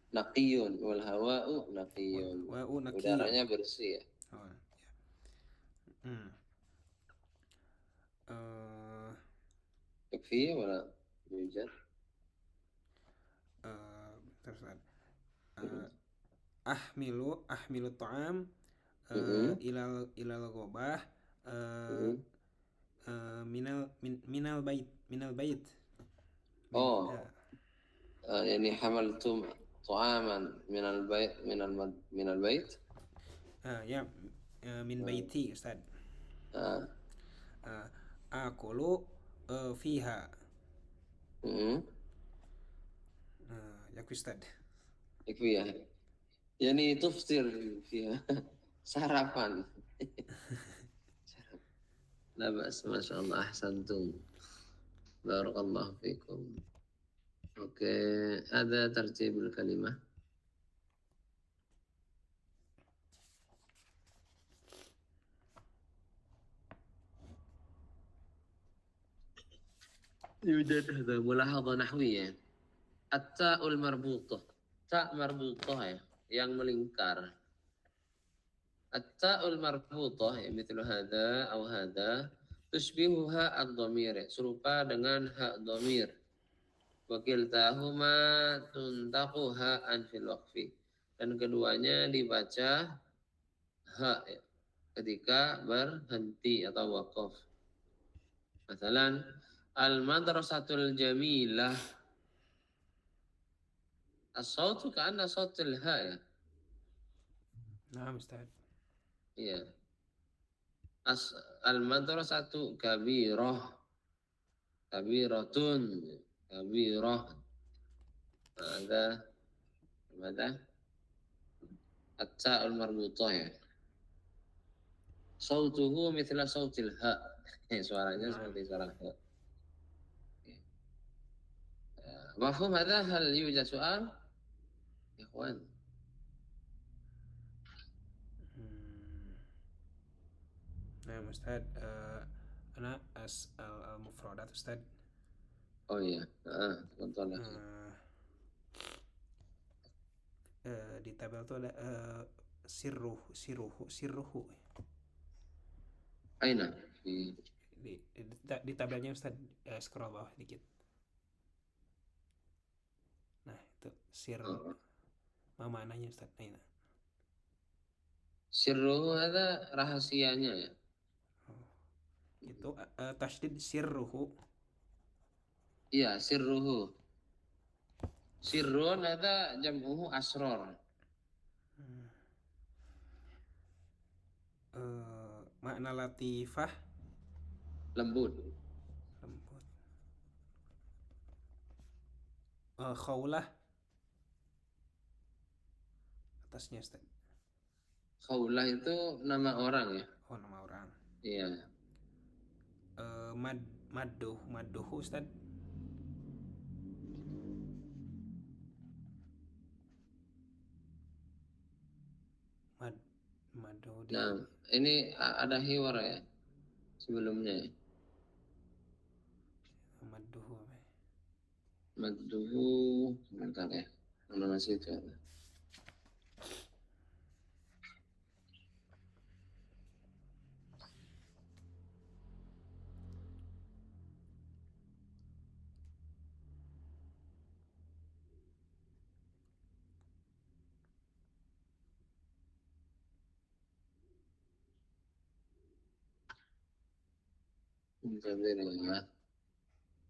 naqiyun Wal hawa'u naqiyun. Udaranya bersih ya. Yakfi wala yujad? Terus ahmilu ta'am ilal gobah minal bait. Yani hamaltum ta'aman minal bait. Ya, min baiti Ustaz. Akulu fiha. Yakfi Ustaz. Yakfi ya. Yani tuftir fiha. Sarapan. La ba's, masyaallah, ahsantum. Barakallahu fikum. Oke, ada tartibul kalimah. يوجد هذا ملاحظة نحوية. التاء المربوطة. تاء مربوطة ya, yang melingkar. التاء المربوطة مثل هذا أو هذا تشبهها الضمير, serupa dengan ha dhamir. Wakiltahuma tuntaku ha'an fil waqfi, dan keduanya dibaca ha ketika berhenti atau waqaf. Misalan al-madrasatul jamilah, as-sautu ka'anna sautul ha ya, Nah, Ustaz. Iya. Al-madrasatu kabirah. Kabiratun. Kabirah. Ada at-ta'ul marbutah ya. Sautuhu mithla sautil ha. Suaranya seperti suara ha. Mafhum hadha? Hal yujad soal? Ikhwan. Nah, Ustaz, ana as'al al-mufradat Ustaz. Oh iya, contohnya. Di tabel tuh ada sirruhu. Aina? Di tabelnya Ustaz, scroll bawah dikit. Nah, itu ma maknanya Ustaz. Aina. Sirruhu ada rahasianya ya. Itu tasydid sirruhu. Iya, sirruhu. Sirrun ada jam'uhu asror. Makna latifah Lembut. Khaulah atasnya Ustaz. Khaulah itu nama orang ya. Oh, nama orang. Iya. Madduhu Ustaz. Madduhu di. Nah, ini ada hiwar ya sebelumnya ya. Madduhu sebentar ya. Mana masih itu ada. Ya.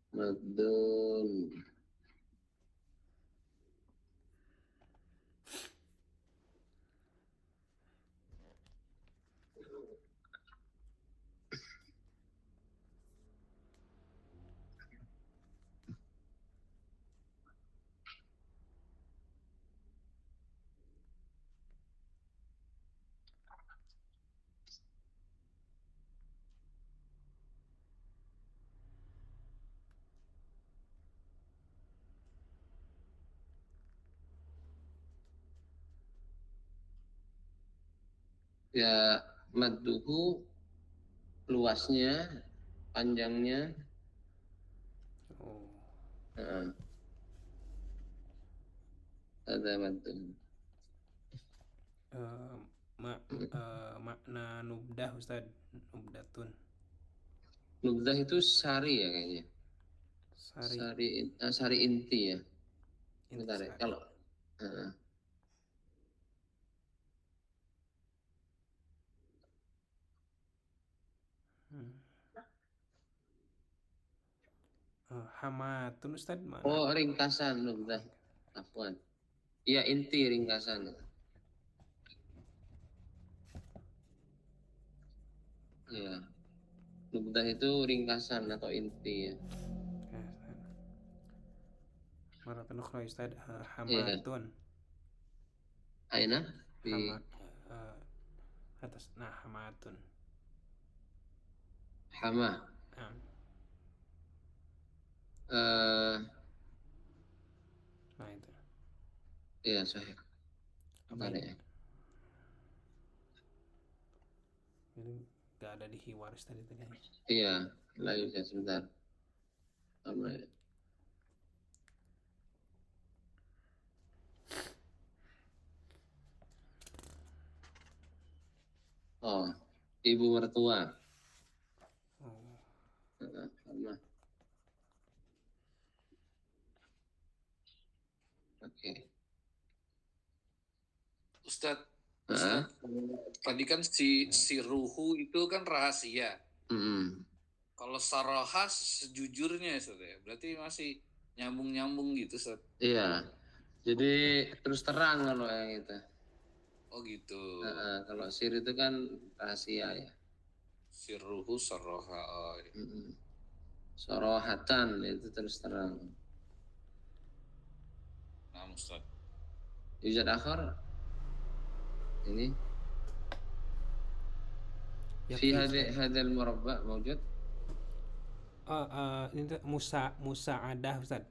Maddun. Ya, madduhu luasnya, panjangnya. Ada madduhu. Makna nubdah Ustaz. Nubdatun. Nubdah itu sari ya kayaknya. Sari inti ya. Bentar ya. Kalau hamatun Ustaz mana? Oh, ringkasan nubdah. Afwan. Iya, inti ringkasan. Ya. Nubdah itu ringkasan atau inti ya. Maratan ukhra Ustaz, hamatun. Aina di atas. Nah, hamatun. Hama. Nah itu. Iya, sahih. Apa ya? Ini nggak ada di hiwaris tadi tadi. Iya, lagi sebentar. Apa ya? Oh, ibu mertua. Sama. Oke. Ustadz, tadi kan si ruhu itu kan rahasia. Kalau sarahas sejujurnya Ustadz ya, berarti masih nyambung gitu Ustadz. Iya. Jadi terus terang kalau yang itu. Oh gitu. Kalau sir itu kan rahasia ya. Sirruhu sarroha. Oh, iya. Sorohatan itu terus terang. Nah, Ustaz. Yujad akhar ini fi hadal murabba mawjud. Ini tuh musa'adah Ustaz.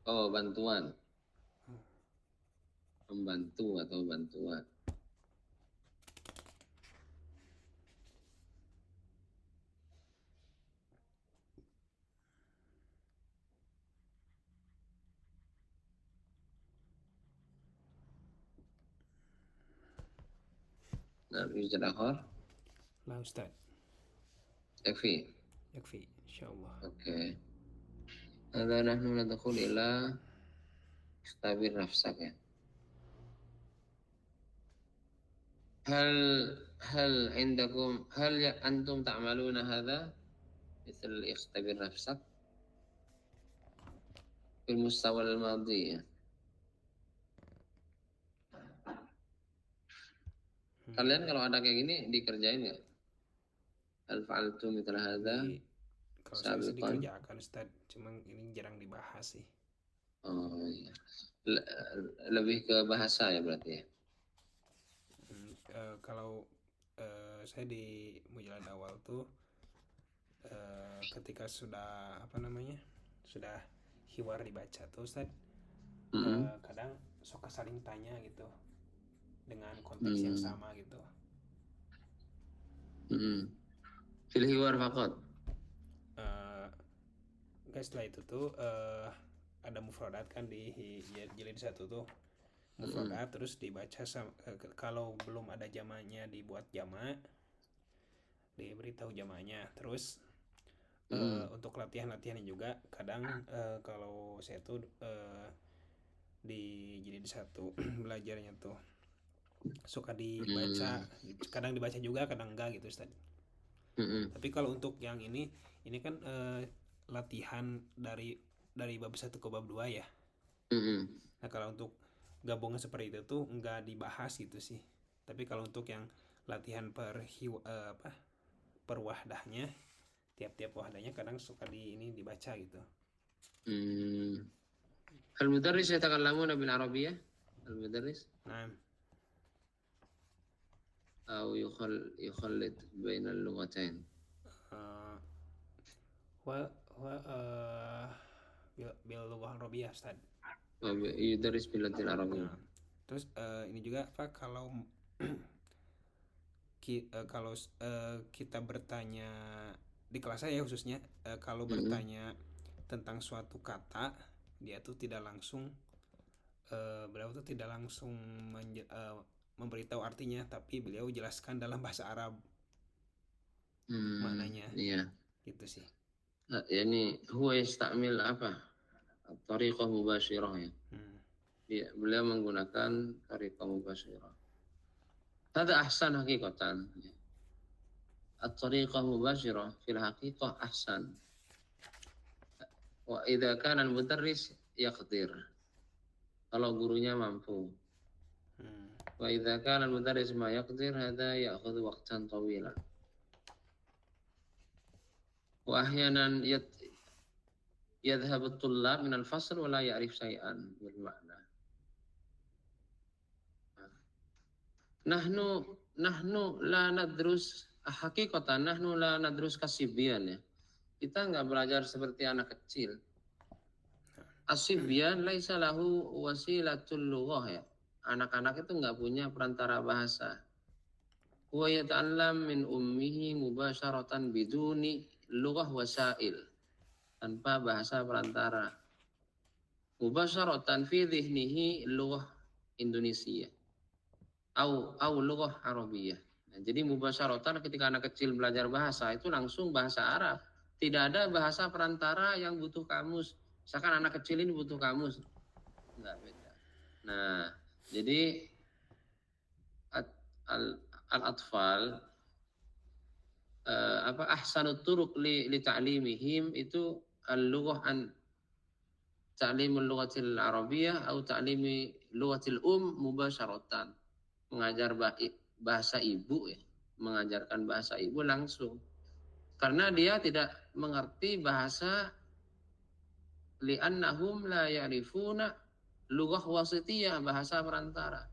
Oh, bantuan. Membantu atau bantuan. Nah, yujad akhar. Lah Ustaz. Yakfi. Insyaallah. Oke. Hadza nahnu nadkhul ila istabir nafsak ya. هل عندكم هل أنتم تعملون هذا مثل اختبر نفسك في المستوى الماضي ya. Kalian kalau ada kayak gini dikerjain nggak? Hal fa'altu mithla hadza? Kalau saya sih dikerjakan Ustaz, cuma ini jarang dibahas sih. Oh iya. Lebih ke bahasa ya berarti ya. Kalau saya di Mujalad awal tuh ketika sudah sudah hiwar dibaca tuh Ustaz, kadang suka saling tanya gitu dengan konteks yang sama gitu. Fil hiwar faqat. Guys, setelah itu tuh ada mufradat kan di jilid 1 tuh. Mufradat terus dibaca kalau belum ada jamaknya dibuat jamak, diberitahu jamaknya. Terus untuk latihan-latihannya juga kadang kalau saya tuh di jilid 1 belajarnya tuh suka dibaca, kadang dibaca juga kadang enggak gitu Ustaz. Tapi kalau untuk yang ini kan latihan dari bab 1 ke bab 2 ya. Nah, kalau untuk gabungan seperti itu tuh enggak dibahas gitu sih. Tapi kalau untuk yang latihan per wahdahnya, tiap-tiap wahdahnya kadang suka dibaca gitu. Al-mudarris yatakallamuna bil arabiyyah? Al-mudarris? Nah, أو يخلط بين اللغتين باللغة العربية Ustaz. يدرس باللغة العربية. Terus ini juga Pak, kalau kita bertanya di kelas saya khususnya, kalau bertanya tentang suatu kata, dia tuh tidak langsung beliau tuh tidak langsung memberitahu artinya, tapi beliau jelaskan dalam bahasa Arab maknanya. Iya. Gitu sih. Yani huwa yastamil apa? Tariqah mubashirah ya. Dia beliau menggunakan tariqah mubashirah. Hada ahsan hakikatan. At-tariqah mubashirah fil haqiqah ahsan. Wa idza kana al-mudarris yaqdir. Kalau gurunya mampu. Wa idza kana al-mudarris ma yaqdir hada ya'khudhu waqtan tawilan. Wa ahyanan yadhhab at-tullab min al-fasl wa la ya'rif shay'an bil ma'na. Nahnu la nadrus haqiqatan nahnu la nadrus kasibyan ya. Kita enggak belajar seperti anak kecil. Asibyan laisa lahu wasilatul lughah ya. Anak-anak itu enggak punya perantara bahasa. Wa yata'allam min ummihi mubasharatan biduni lughah wasail. Tanpa bahasa perantara. Mubasharatan fi dhihnihi lughah Indonesia. Au lughah Arabiyah. Nah, jadi mubasharatan ketika anak kecil belajar bahasa itu langsung bahasa Arab. Tidak ada bahasa perantara yang butuh kamus. Misalkan anak kecil ini butuh kamus. Enggak beda. Nah, jadi al-atfal ahsanut turuq li ta'limihim itu al-lughah an ta'limul lughatil arabiyyah atau ta'limi lughatil mubasyaratan, mengajar bahasa ibu ya, mengajarkan bahasa ibu langsung. Karena dia tidak mengerti bahasa, li'annahum la ya'rifuna lughah wasitiyah, bahasa perantara.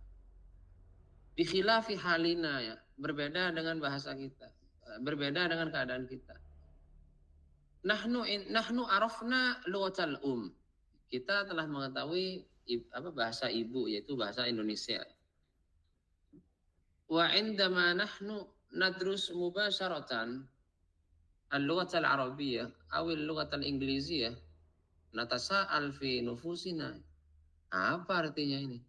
Bi khilafi halina ya, berbeda dengan bahasa kita, berbeda dengan keadaan kita. Nahnu arafna lughatal kita telah mengetahui bahasa ibu, yaitu bahasa Indonesia. Wa indama nahnu nadrus mubasyaratan al-lughat al-arabiyyah aw al-lughat al-ingliziyah natasa'al fi nufusina. Apa artinya ini?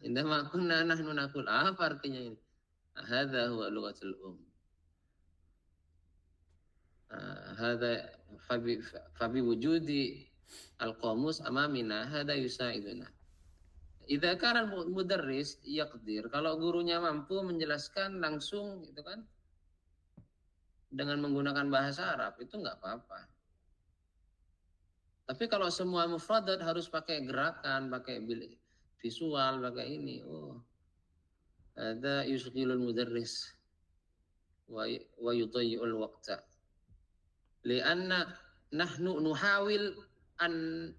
Indama kunna nahnu naqul, apa artinya ini? Hadza huwa lughatul hadza fabi wujudi al-qamus amamina hadza yusaiduna. Idza kana mudarris yaqdir, kalau gurunya mampu menjelaskan langsung gitu kan, dengan menggunakan bahasa Arab, itu enggak apa-apa. Tapi kalau semua mufradat harus pakai gerakan, pakai visual, pakai ini, ada yusghilul mudarris wa yudayyi'ul waqta. Lianna nahnu nuhawil an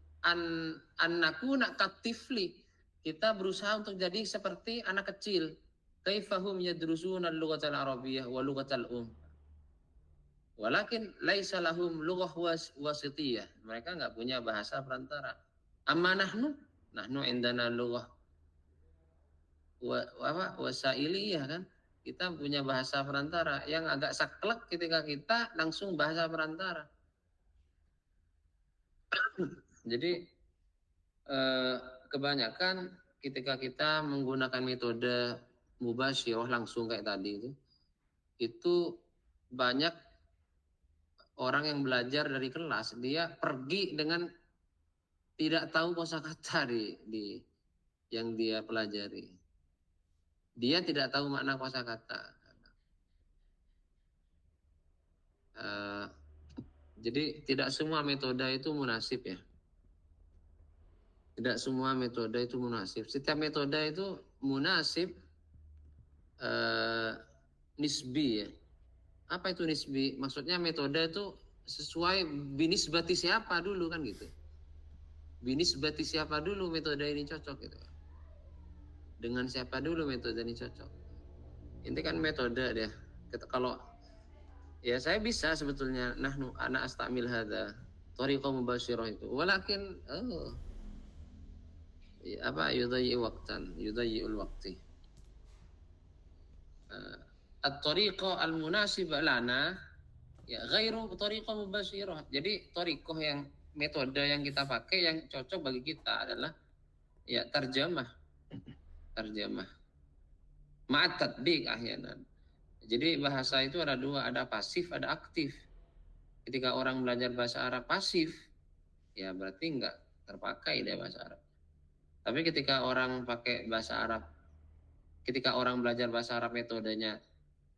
nakuna katifli. Kita berusaha untuk jadi seperti anak kecil. Kaifahum yadrusuna al-lughatal arabiyyah wa lughatal walakin laisa lahum lughah wasitiyah. Mereka enggak punya bahasa perantara. Amma nahnu indana lughah wasailiyah kan. Kita punya bahasa perantara yang agak saklek ketika kita langsung bahasa perantara. Jadi kebanyakan ketika kita menggunakan metode mubasyirah langsung kayak tadi itu banyak orang yang belajar dari kelas, dia pergi dengan tidak tahu kosakata di yang dia pelajari. Dia tidak tahu makna kosakata. Jadi tidak semua metode itu munasib ya. Tidak semua metode itu munasib. Setiap metode itu munasib nisbi ya. Apa itu nisbi? Maksudnya metode itu sesuai binisbati siapa dulu kan gitu. Binisbati siapa dulu metode ini cocok gitu. Dengan siapa dulu metode ini cocok. Ini kan metode dia. Kalau ya saya bisa sebetulnya ana astamil hadza thariqah mubasyirah itu. Walakin yudayyi'ul waqti. At-tariqah al-munasibah lana ya ghairu tariqah mubasyirah. Jadi tariqah yang metode yang kita pakai yang cocok bagi kita adalah ya tarjamah ma'at tatbiq ahyanan. Jadi bahasa itu ada dua, ada pasif, ada aktif. Ketika orang belajar bahasa Arab pasif, ya berarti enggak terpakai dia bahasa Arab. Tapi ketika orang pakai bahasa Arab, ketika orang belajar bahasa Arab metodenya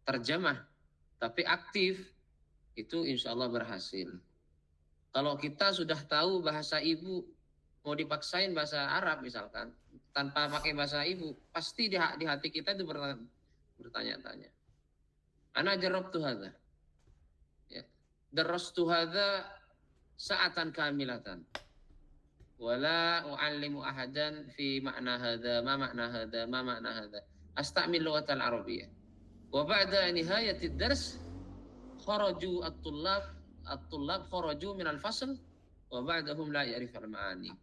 terjemah tapi aktif, itu insya Allah berhasil. Kalau kita sudah tahu bahasa ibu, mau dipaksain bahasa Arab misalkan tanpa pakai bahasa ibu, pasti di hati kita itu bertanya-tanya. Ana jarabtu hadza, ya, darastu hadza sa'atan kamilatan wala u'allimu ahadan fi makna hadza ma makna hadza astamil lughatal arabiyyah. Wa ba'da nihayatid dars kharaju at-tullab kharaju min al-fasl wa ba'dahum la ya'riful ma'ani.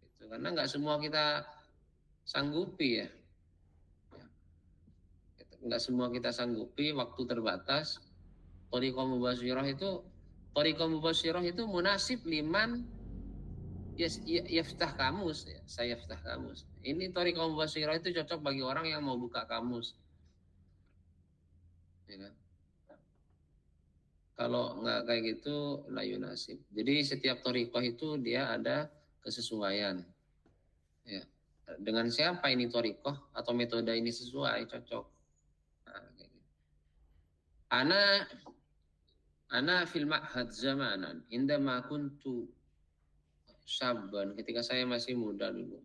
Itu karena enggak semua kita sanggupi ya. Enggak semua kita sanggupi, waktu terbatas. Thariqah mubasyirah itu munasib liman yaftah kamus ya. Saya yaftah kamus. Ini thariqah mubasyirah itu cocok bagi orang yang mau buka kamus. Ya kan? Kalau nggak kayak gitu la yunasib. Jadi setiap thariqah itu dia ada kesesuaian. Ya. Dengan siapa ini thariqah atau metode ini sesuai, cocok. Nah, kayak gitu. Ana fil ma'had zamanan indama kuntu syabban, ketika saya masih muda dulu.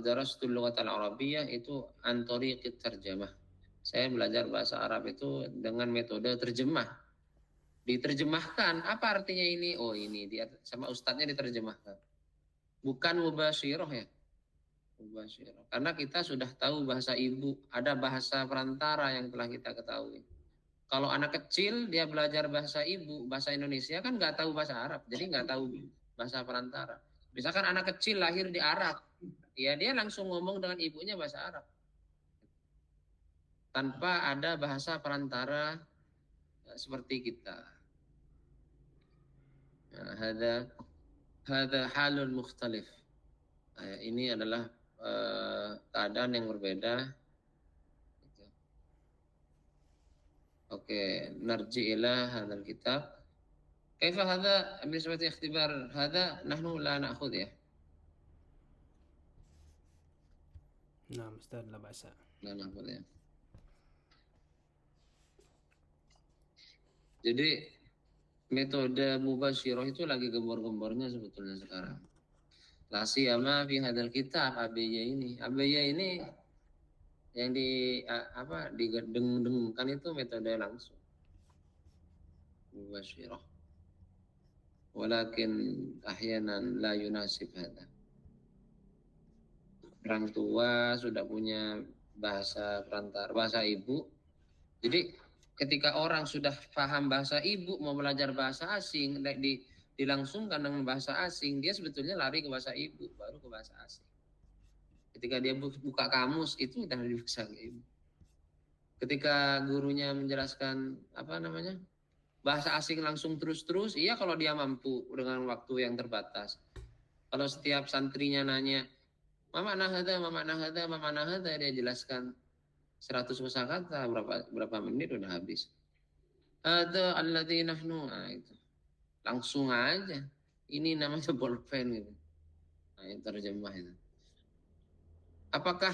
Darastul lughatal arabiyyah itu an tariqit tarjamah. Saya belajar bahasa Arab itu dengan metode terjemah. Diterjemahkan, apa artinya ini? Oh, ini dia sama ustadznya diterjemahkan. Bukan mubasyiroh ya. Mubasyiroh. Karena kita sudah tahu bahasa ibu, ada bahasa perantara yang telah kita ketahui. Kalau anak kecil dia belajar bahasa ibu, bahasa Indonesia kan nggak tahu bahasa Arab, jadi nggak tahu bahasa perantara. Misalkan anak kecil lahir di Arab, ya dia langsung ngomong dengan ibunya bahasa Arab, tanpa ada bahasa perantara seperti kita. Nah, hada halun mukhtalif. Nah, ini adalah keadaan yang berbeda. Oke, narji ila hadzal kitab. Kaifa hadza بالنسبة ikhtibar hadza nahnu la na'khudh ya. Nah, Ustaz, la ba'sa. La na'khudh ya. Jadi metode mubasyiroh itu lagi gembor-gembornya sebetulnya sekarang. La siyama fi hadzal kitab ABY ini. ABY ini yang digedeng-dengkan itu metode langsung mubasyiroh. Walakin ahyanan la yunasib hadza. Orang tua sudah punya bahasa perantara, bahasa ibu. Jadi ketika orang sudah paham bahasa ibu mau belajar bahasa asing, dilangsungkan dengan bahasa asing, dia sebetulnya lari ke bahasa ibu baru ke bahasa asing. Ketika dia buka kamus itu udah di bahasa ibu. Ketika gurunya menjelaskan bahasa asing langsung terus-terus, iya kalau dia mampu dengan waktu yang terbatas. Kalau setiap santrinya nanya, mama nahada, dia jelaskan 100 kosakata berapa menit udah habis. Ada alladzi nahnu, itu langsung aja. Ini namanya bolpen gitu. Nah, yang terjemah itu. Apakah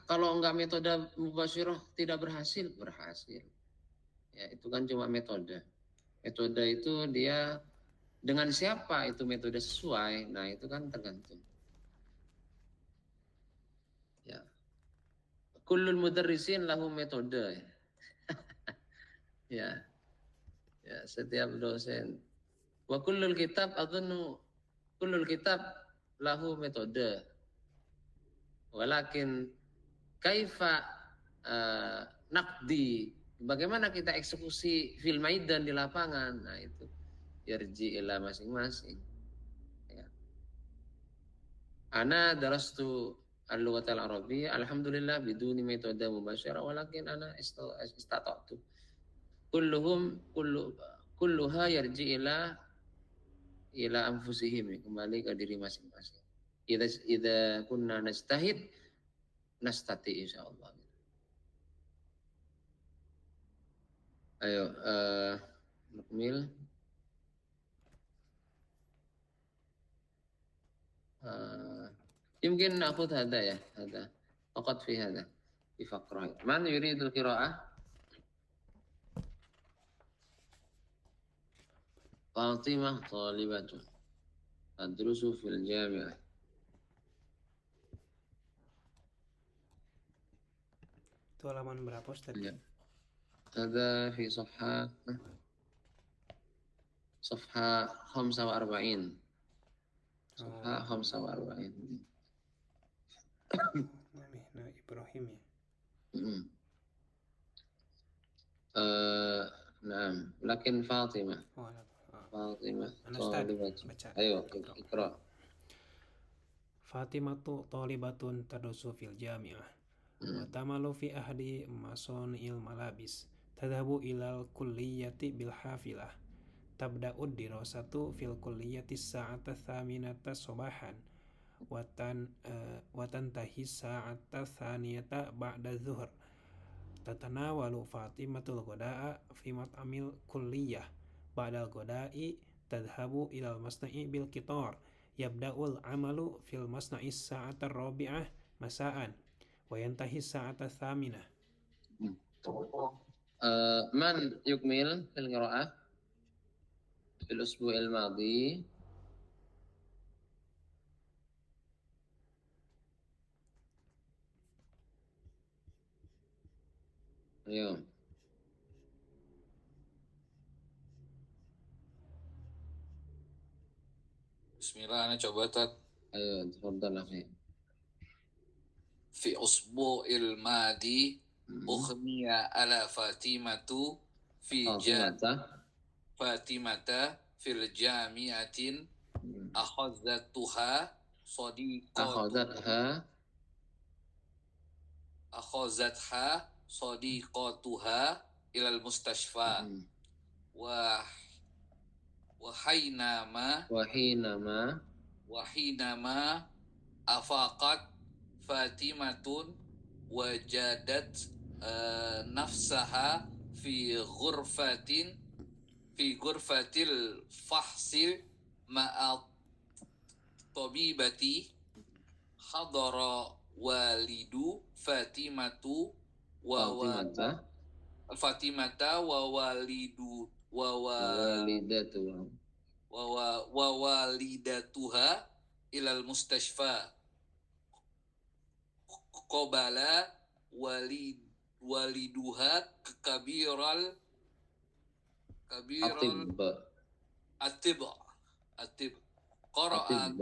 kalau enggak metode mubasyiroh tidak berhasil? Berhasil. Ya, itu kan cuma metode. Metode itu dia dengan siapa itu metode sesuai. Nah, itu kan tergantung. Ya. Kullul mudarrisin lahu metode. Ya. Ya, setiap dosen. Wa kullul kitab lahu metode. Walakin kaifa naqdi, bagaimana kita eksekusi fil maidan di lapangan, nah itu yarji ila masing-masing ya. Ana darastu al-lughatal arabiyyah alhamdulillah biduni metode mubasyarah, walakin ana istata'tu kulluha yarji ila anfusihim, kembali ke diri masing-masing. Idza kunna najtahid nastati insyaallah. Ayo nukmil. Mungkin aku ada ya, ada. Faqat fi hada fi faqrah. Man yuridul qiraah? Fatimah talibatun tadrusu fil jami'ah. Itu halaman berapa, Ustaz? Ya. Ada fi safha 45. Safha 45. Nah, Ibrahim ya. Naam, lakin Fatimah. Fatimah talibatun. Ayo, ikra. Fatimah tu talibatun tadrusu fil jami'ah. Wa tamalu fi ahdi masoni'il malabis. Tadhabu ilal kulliyati bil hafilah. Tabda'ud dirasatu fil kulliyati sa'ata thaminata sobahan. Watan tahis sa'ata thaniyata ba'da zuhur. Tatanawalu Fatimatul goda'a fi mat'amil kulliyah. Ba'dal goda'i tadhabu ilal masna'i bil kitar. Yabda'ul amalu fil masna'i sa'ata rabi'ah masa'an. Wayantahi sa'ata thaminah. Man yukmil fil qira'ah? في الأسبوع الماضي أيوه Bismillah, ana coba Tat. أيوه تفضل أخي. Fi usbu'il madi ukhmiya ala Fatimatu fi Fatimata fil jami'atin akhazatuha sadiqatuha ilal mustashfa wa wahinama afaqat Fatimatun wajadat nafsaha fi ghurfatil fahsil ma'a tabibati hadara walidu Fatimata wa walidatuha ilal mustashfa qabala waliduha kabiral atib qara'a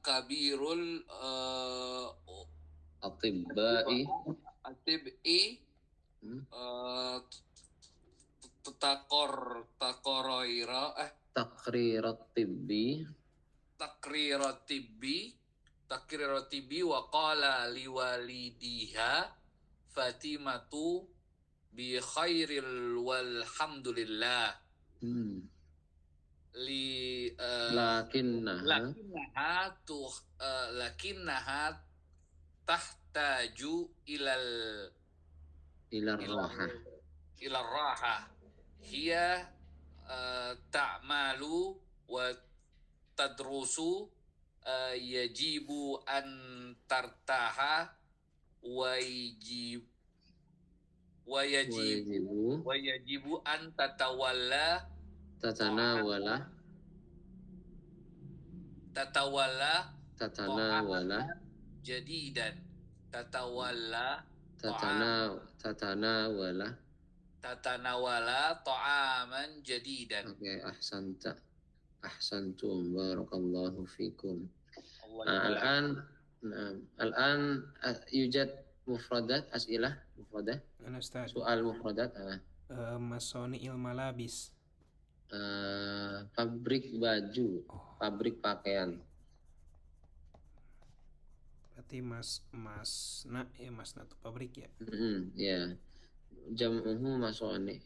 kabirul atibba'i takrirat tibbi wa qala liwalidiha Fatimatu bi khairil walhamdulillah lakinnaha tahtaju ilal raha hiya ta'malu wa tadrusu yajibu an tartaha wa yajibu an tatawalla jadidan tatanawala ta'aman jadidan. Oke, ahsantum barakallahu fikum. Al-an yujad mufradat as'ilah mufradah soal mufradat masoni'il malabis pabrik baju, pabrik pakaian. Berarti masna itu pabrik ya. Ya. Jam'uhu masoni.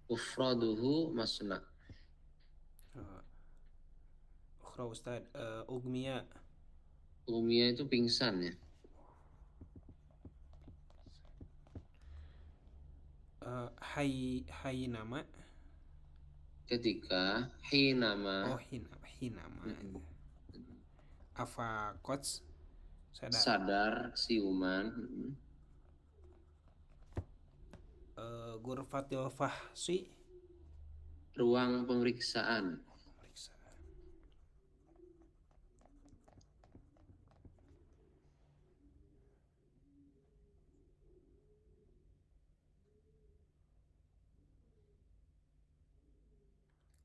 Ufraduhu masna. Ukhra Ustaz, ugmiya itu pingsan ya. Hai nama ketika hinama afaqat sadar siuman ghurfatil fahsi ruang pemeriksaan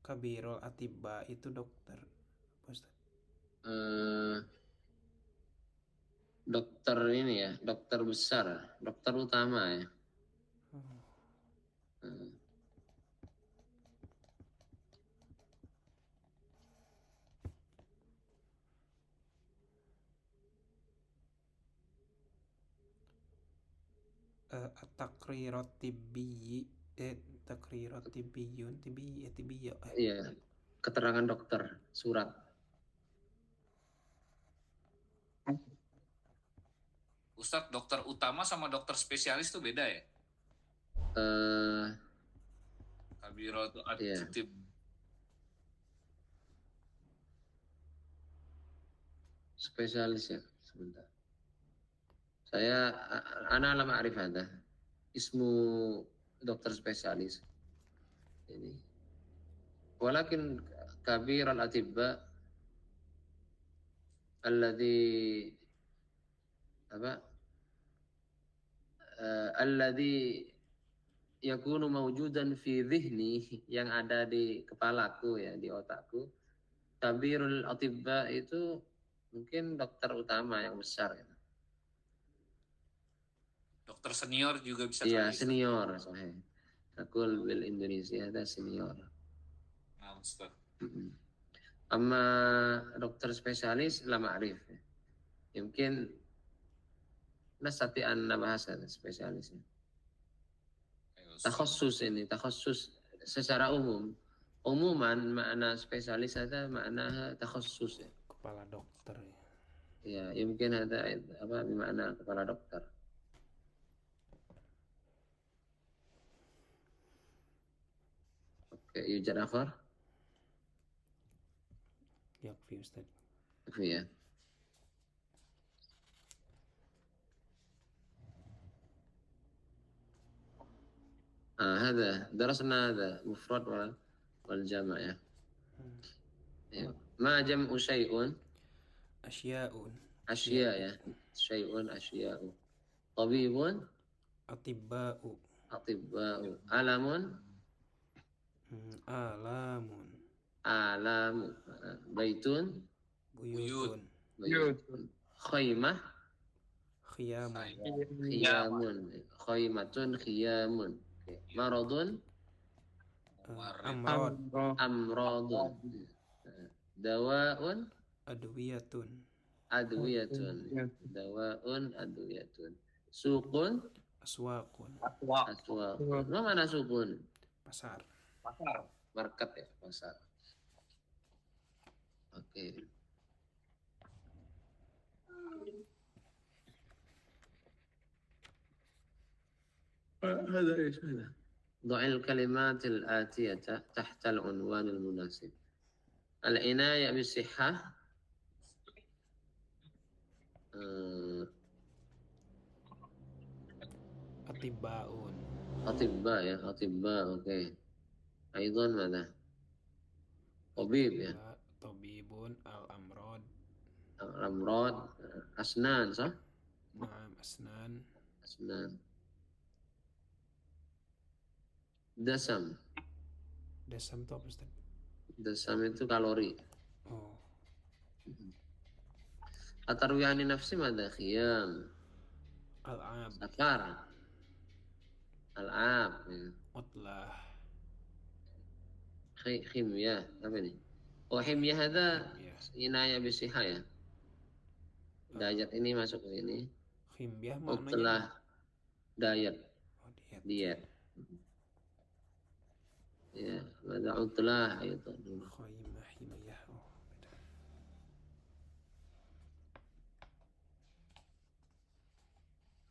kabirul atibba itu dokter Ustaz. Dokter ini ya, dokter besar, dokter utama ya. Takrirat tibbi takrirat tibbiyun tibbiya. Iya, keterangan dokter, surat. Ustadz, dokter utama sama dokter spesialis itu beda ya? Kabiratu atib. Spesialis ya, sebentar. Saya ana lam a'rif hada. Ismu dokter spesialis ini. Walakin kabir al-atibba alladhi alladhi yakunu mawjudan fi dhihni, yang ada di kepalaku ya, di otakku. Kabirul atibba itu mungkin dokter utama yang besar ya. Dokter senior juga bisa Iya, terjadi. senior sahih. Aqul bil Indonesia ada senior. Nah, Ustaz. Amma dokter spesialis la ma'rif. Mungkin nastati an bahasa spesialisnya. Takhassus ini, takhassus secara umum. Umuman makna spesialis ada makna takhassus ya. Kepala dokter ya. Ya, mungkin ada apa makna kepala dokter. Oke, yujad akhar? Yakfi Ustaz. Ya. هذا درسنا هذا مفرد والجمع يا. ما جمع شيء؟ Asya'un. أشياء يا. شيء أشياء. طبيب Atibba'u. أطباء. علم Alamun. آلام. بيت Buyutun. بيوت. خيمة Khiyamun. خيام. خيمة خيام. مرض Amrod. أمراض. دواء Adwiyatun. أدوية. دواء أدوية. سوق Aswaqun. أسواق. ما معنى سوق؟ Pasar. Market ya, pasar. Oke. هذا ايش هذا؟ ضع الكلمات الآتية تحت العنوان المناسب. العناية بالصحة. Atibba'un. أطباء يا أطباء. أوكي. أيضا ماذا؟ طبيب يا. Tabibun al-amrod. الأمراض. أسنان صح؟ Naam asnan. أسنان. دسم. Dasam itu apa Ustaz? Dasam itu kalori. Oh. Atarwiyani nafsi mada? Khiyam. Al-ab. Sakar. Al-ab. Utlah. Khimyah. Apa ini? Oh, himyah ada Ya. inaya bisiha ya. Diet ini masuk ke sini. Khimbiyah Utlah maknanya diet. oh, diet. Diet. Ya, mada utlah itu. Khaymah himyah. Oh, beda.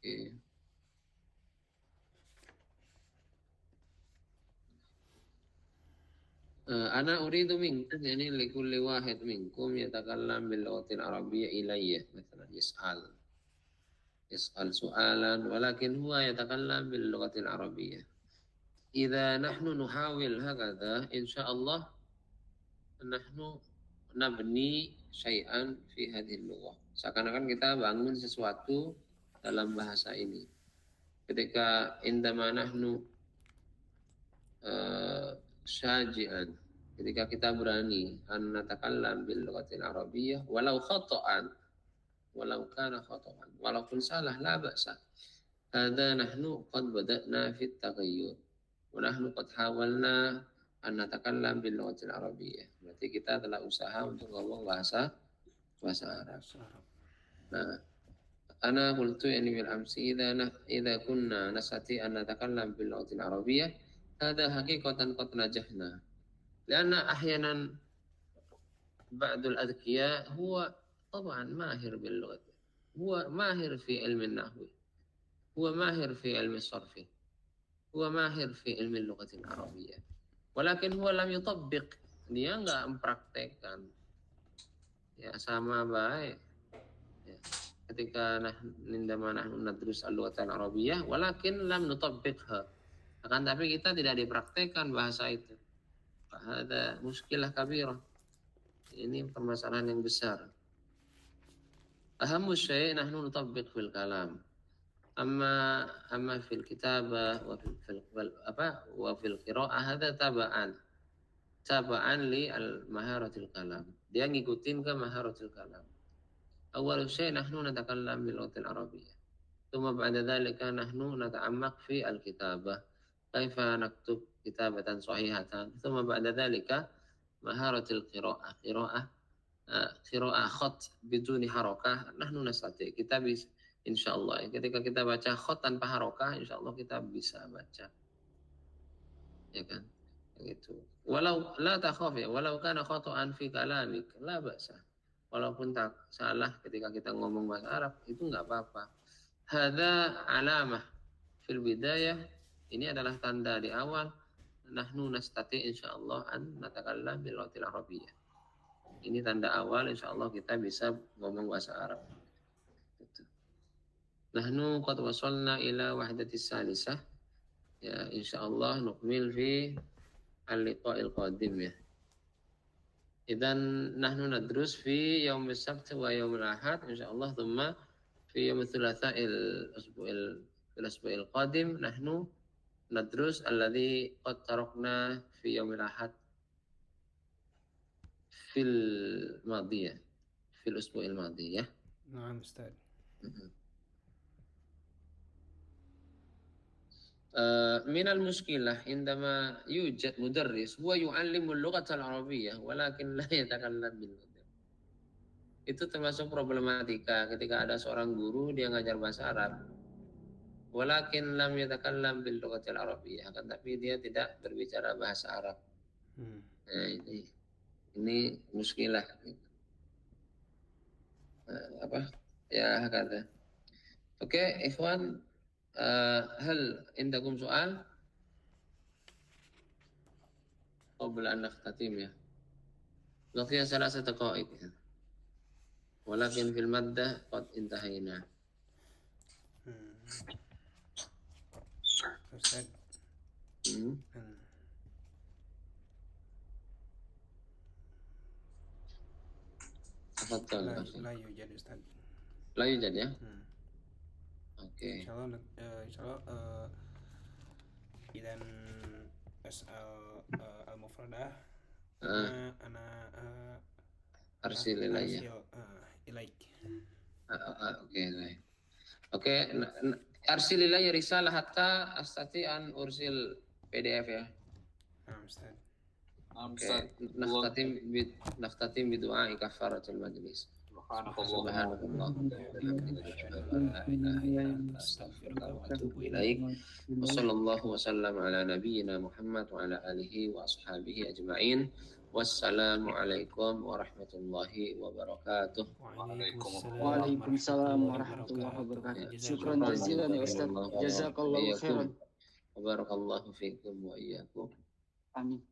Oke. Ana uridu minkum, yani likulli wahid minkum yatakallam bil lughatil arabiyyah ilayya, مثلا يسأل سؤالا ولكن هو يتكلم باللغة العربية. إذا نحن نحاول هكذا إن شاء الله نحن نبني شيئا في هذه اللغة. Seakan-akan kita bangun sesuatu dalam bahasa ini. Ketika indama nahnu syaji'an, ketika kita berani an natakallam bil lughatil arabiyyah walau khata'an, walau kana khata'an, walaupun salah la ba'sa. Hadza nahnu qad bada'na fit taghayyur wa nahnu qad hawalna an natakallam bil lughatil arabiyyah. Berarti kita telah usaha untuk ngomong bahasa Arab. Nah, ana qultu yani bil amsi idza kunna nastati an natakallam bil lughatil arabiyyah hadza haqiqatan qad najahna. Karena ahyanan ba'dul adkiya huwa طبعا ماهر باللغة، هو ماهر في علم النحو، هو ماهر في علم الصرف، هو ماهر في علم اللغة العربية، ولكن هو لم يطبق. Dia nggak mempraktekkan ya sama baik ya. Ketika عندما نحن ندرس اللغة العربية ولكن لم نطبقها Akan tapi kita tidak dipraktekkan bahasa itu. Ada muskilah kabirah. Ini permasalahan yang besar. Ahamu syai' nahnu nutabbiq fil kalam. Amma fil kitabah wa fil qira'ah hadza taba'an li al maharatil kalam. Dia ngikutin ke maharatil kalam. Awal syai' nahnu natakallam bil lughatil arabiyyah. Thumma ba'da dhalika nahnu nata'ammaq fi al kitabah. Kaifa naktub kitabatan sahihatan. Thumma ba'da dhalika maharatil qira'ah. Qira'ah khat biduni harakah. Nahnu nastati'. Kita bisa insyaallah ketika kita baca khat tanpa harakah, insyaallah kita bisa baca. Ya kan? Gitu. Walau la takhaf ya, walau kana khata'an fi kalamik, la ba'sa. Walaupun tak salah ketika kita ngomong bahasa Arab, itu enggak apa-apa. Hadza alamah fil bidayah, ini adalah tanda di awal. Nahnu nastati insyaallah an natakallam bil lughatil arabiyyah. Ini tanda awal insyaallah kita bisa ngomong bahasa Arab. Gitu. Nahnu qad wasalna ila wahdatis salisah. Ya insyaallah nukmil fi al-liqa'il qadim ya. Idzan nahnu nadrus fi yaum as-sabt wa yaum al-ahad insyaallah, thumma fi yaum ats-tsalatsa'il asbu'il qadim nahnu nadrus alladhi qad tarakna fi yaum al-ahad fil madiyah fil usbu'il madiyah. Naam Ustaz. من المشكلة عندما يوجد مدرس هو يعلم اللغة العربية ولكن لا يتكلم باللغة. Itu termasuk problematika ketika ada seorang guru dia ngajar bahasa Arab. Walakin lam yatakallam bil lughatil arabiyyah, akan tapi dia tidak berbicara bahasa Arab. Nah, ini muskilah. Ya kata. Oke, ikhwan, هل عندكم سؤال قبل أن نختتم يا بقي 3 دقائق ولكن في المادة قد انتهينا. Ustaz. تفضل. لا يوجد Ustaz. لا يوجد ya. Oke. Insyaallah idan as'al al-mufradah ana arsil ilayya. Ilaik. Oke, baik. Oke, arsil ilayya risalah hatta astati an ursil PDF ya. Naam Ustaz. Oke, nakhtatim bi du'a kafaratul majlis. Subhanallah. Wassallallahu wasallam ala nabiyyina Muhammad wa ala alihi wa ashabihi ajma'in. Wassalamualaikum warahmatullahi wabarakatuh. Waalaikumsalam warahmatullahi wabarakatuh. Syukran jazilan ya Ustaz. Jazakallahu khairan. Wa barakallahu fiikum wa iyyakum. Amin.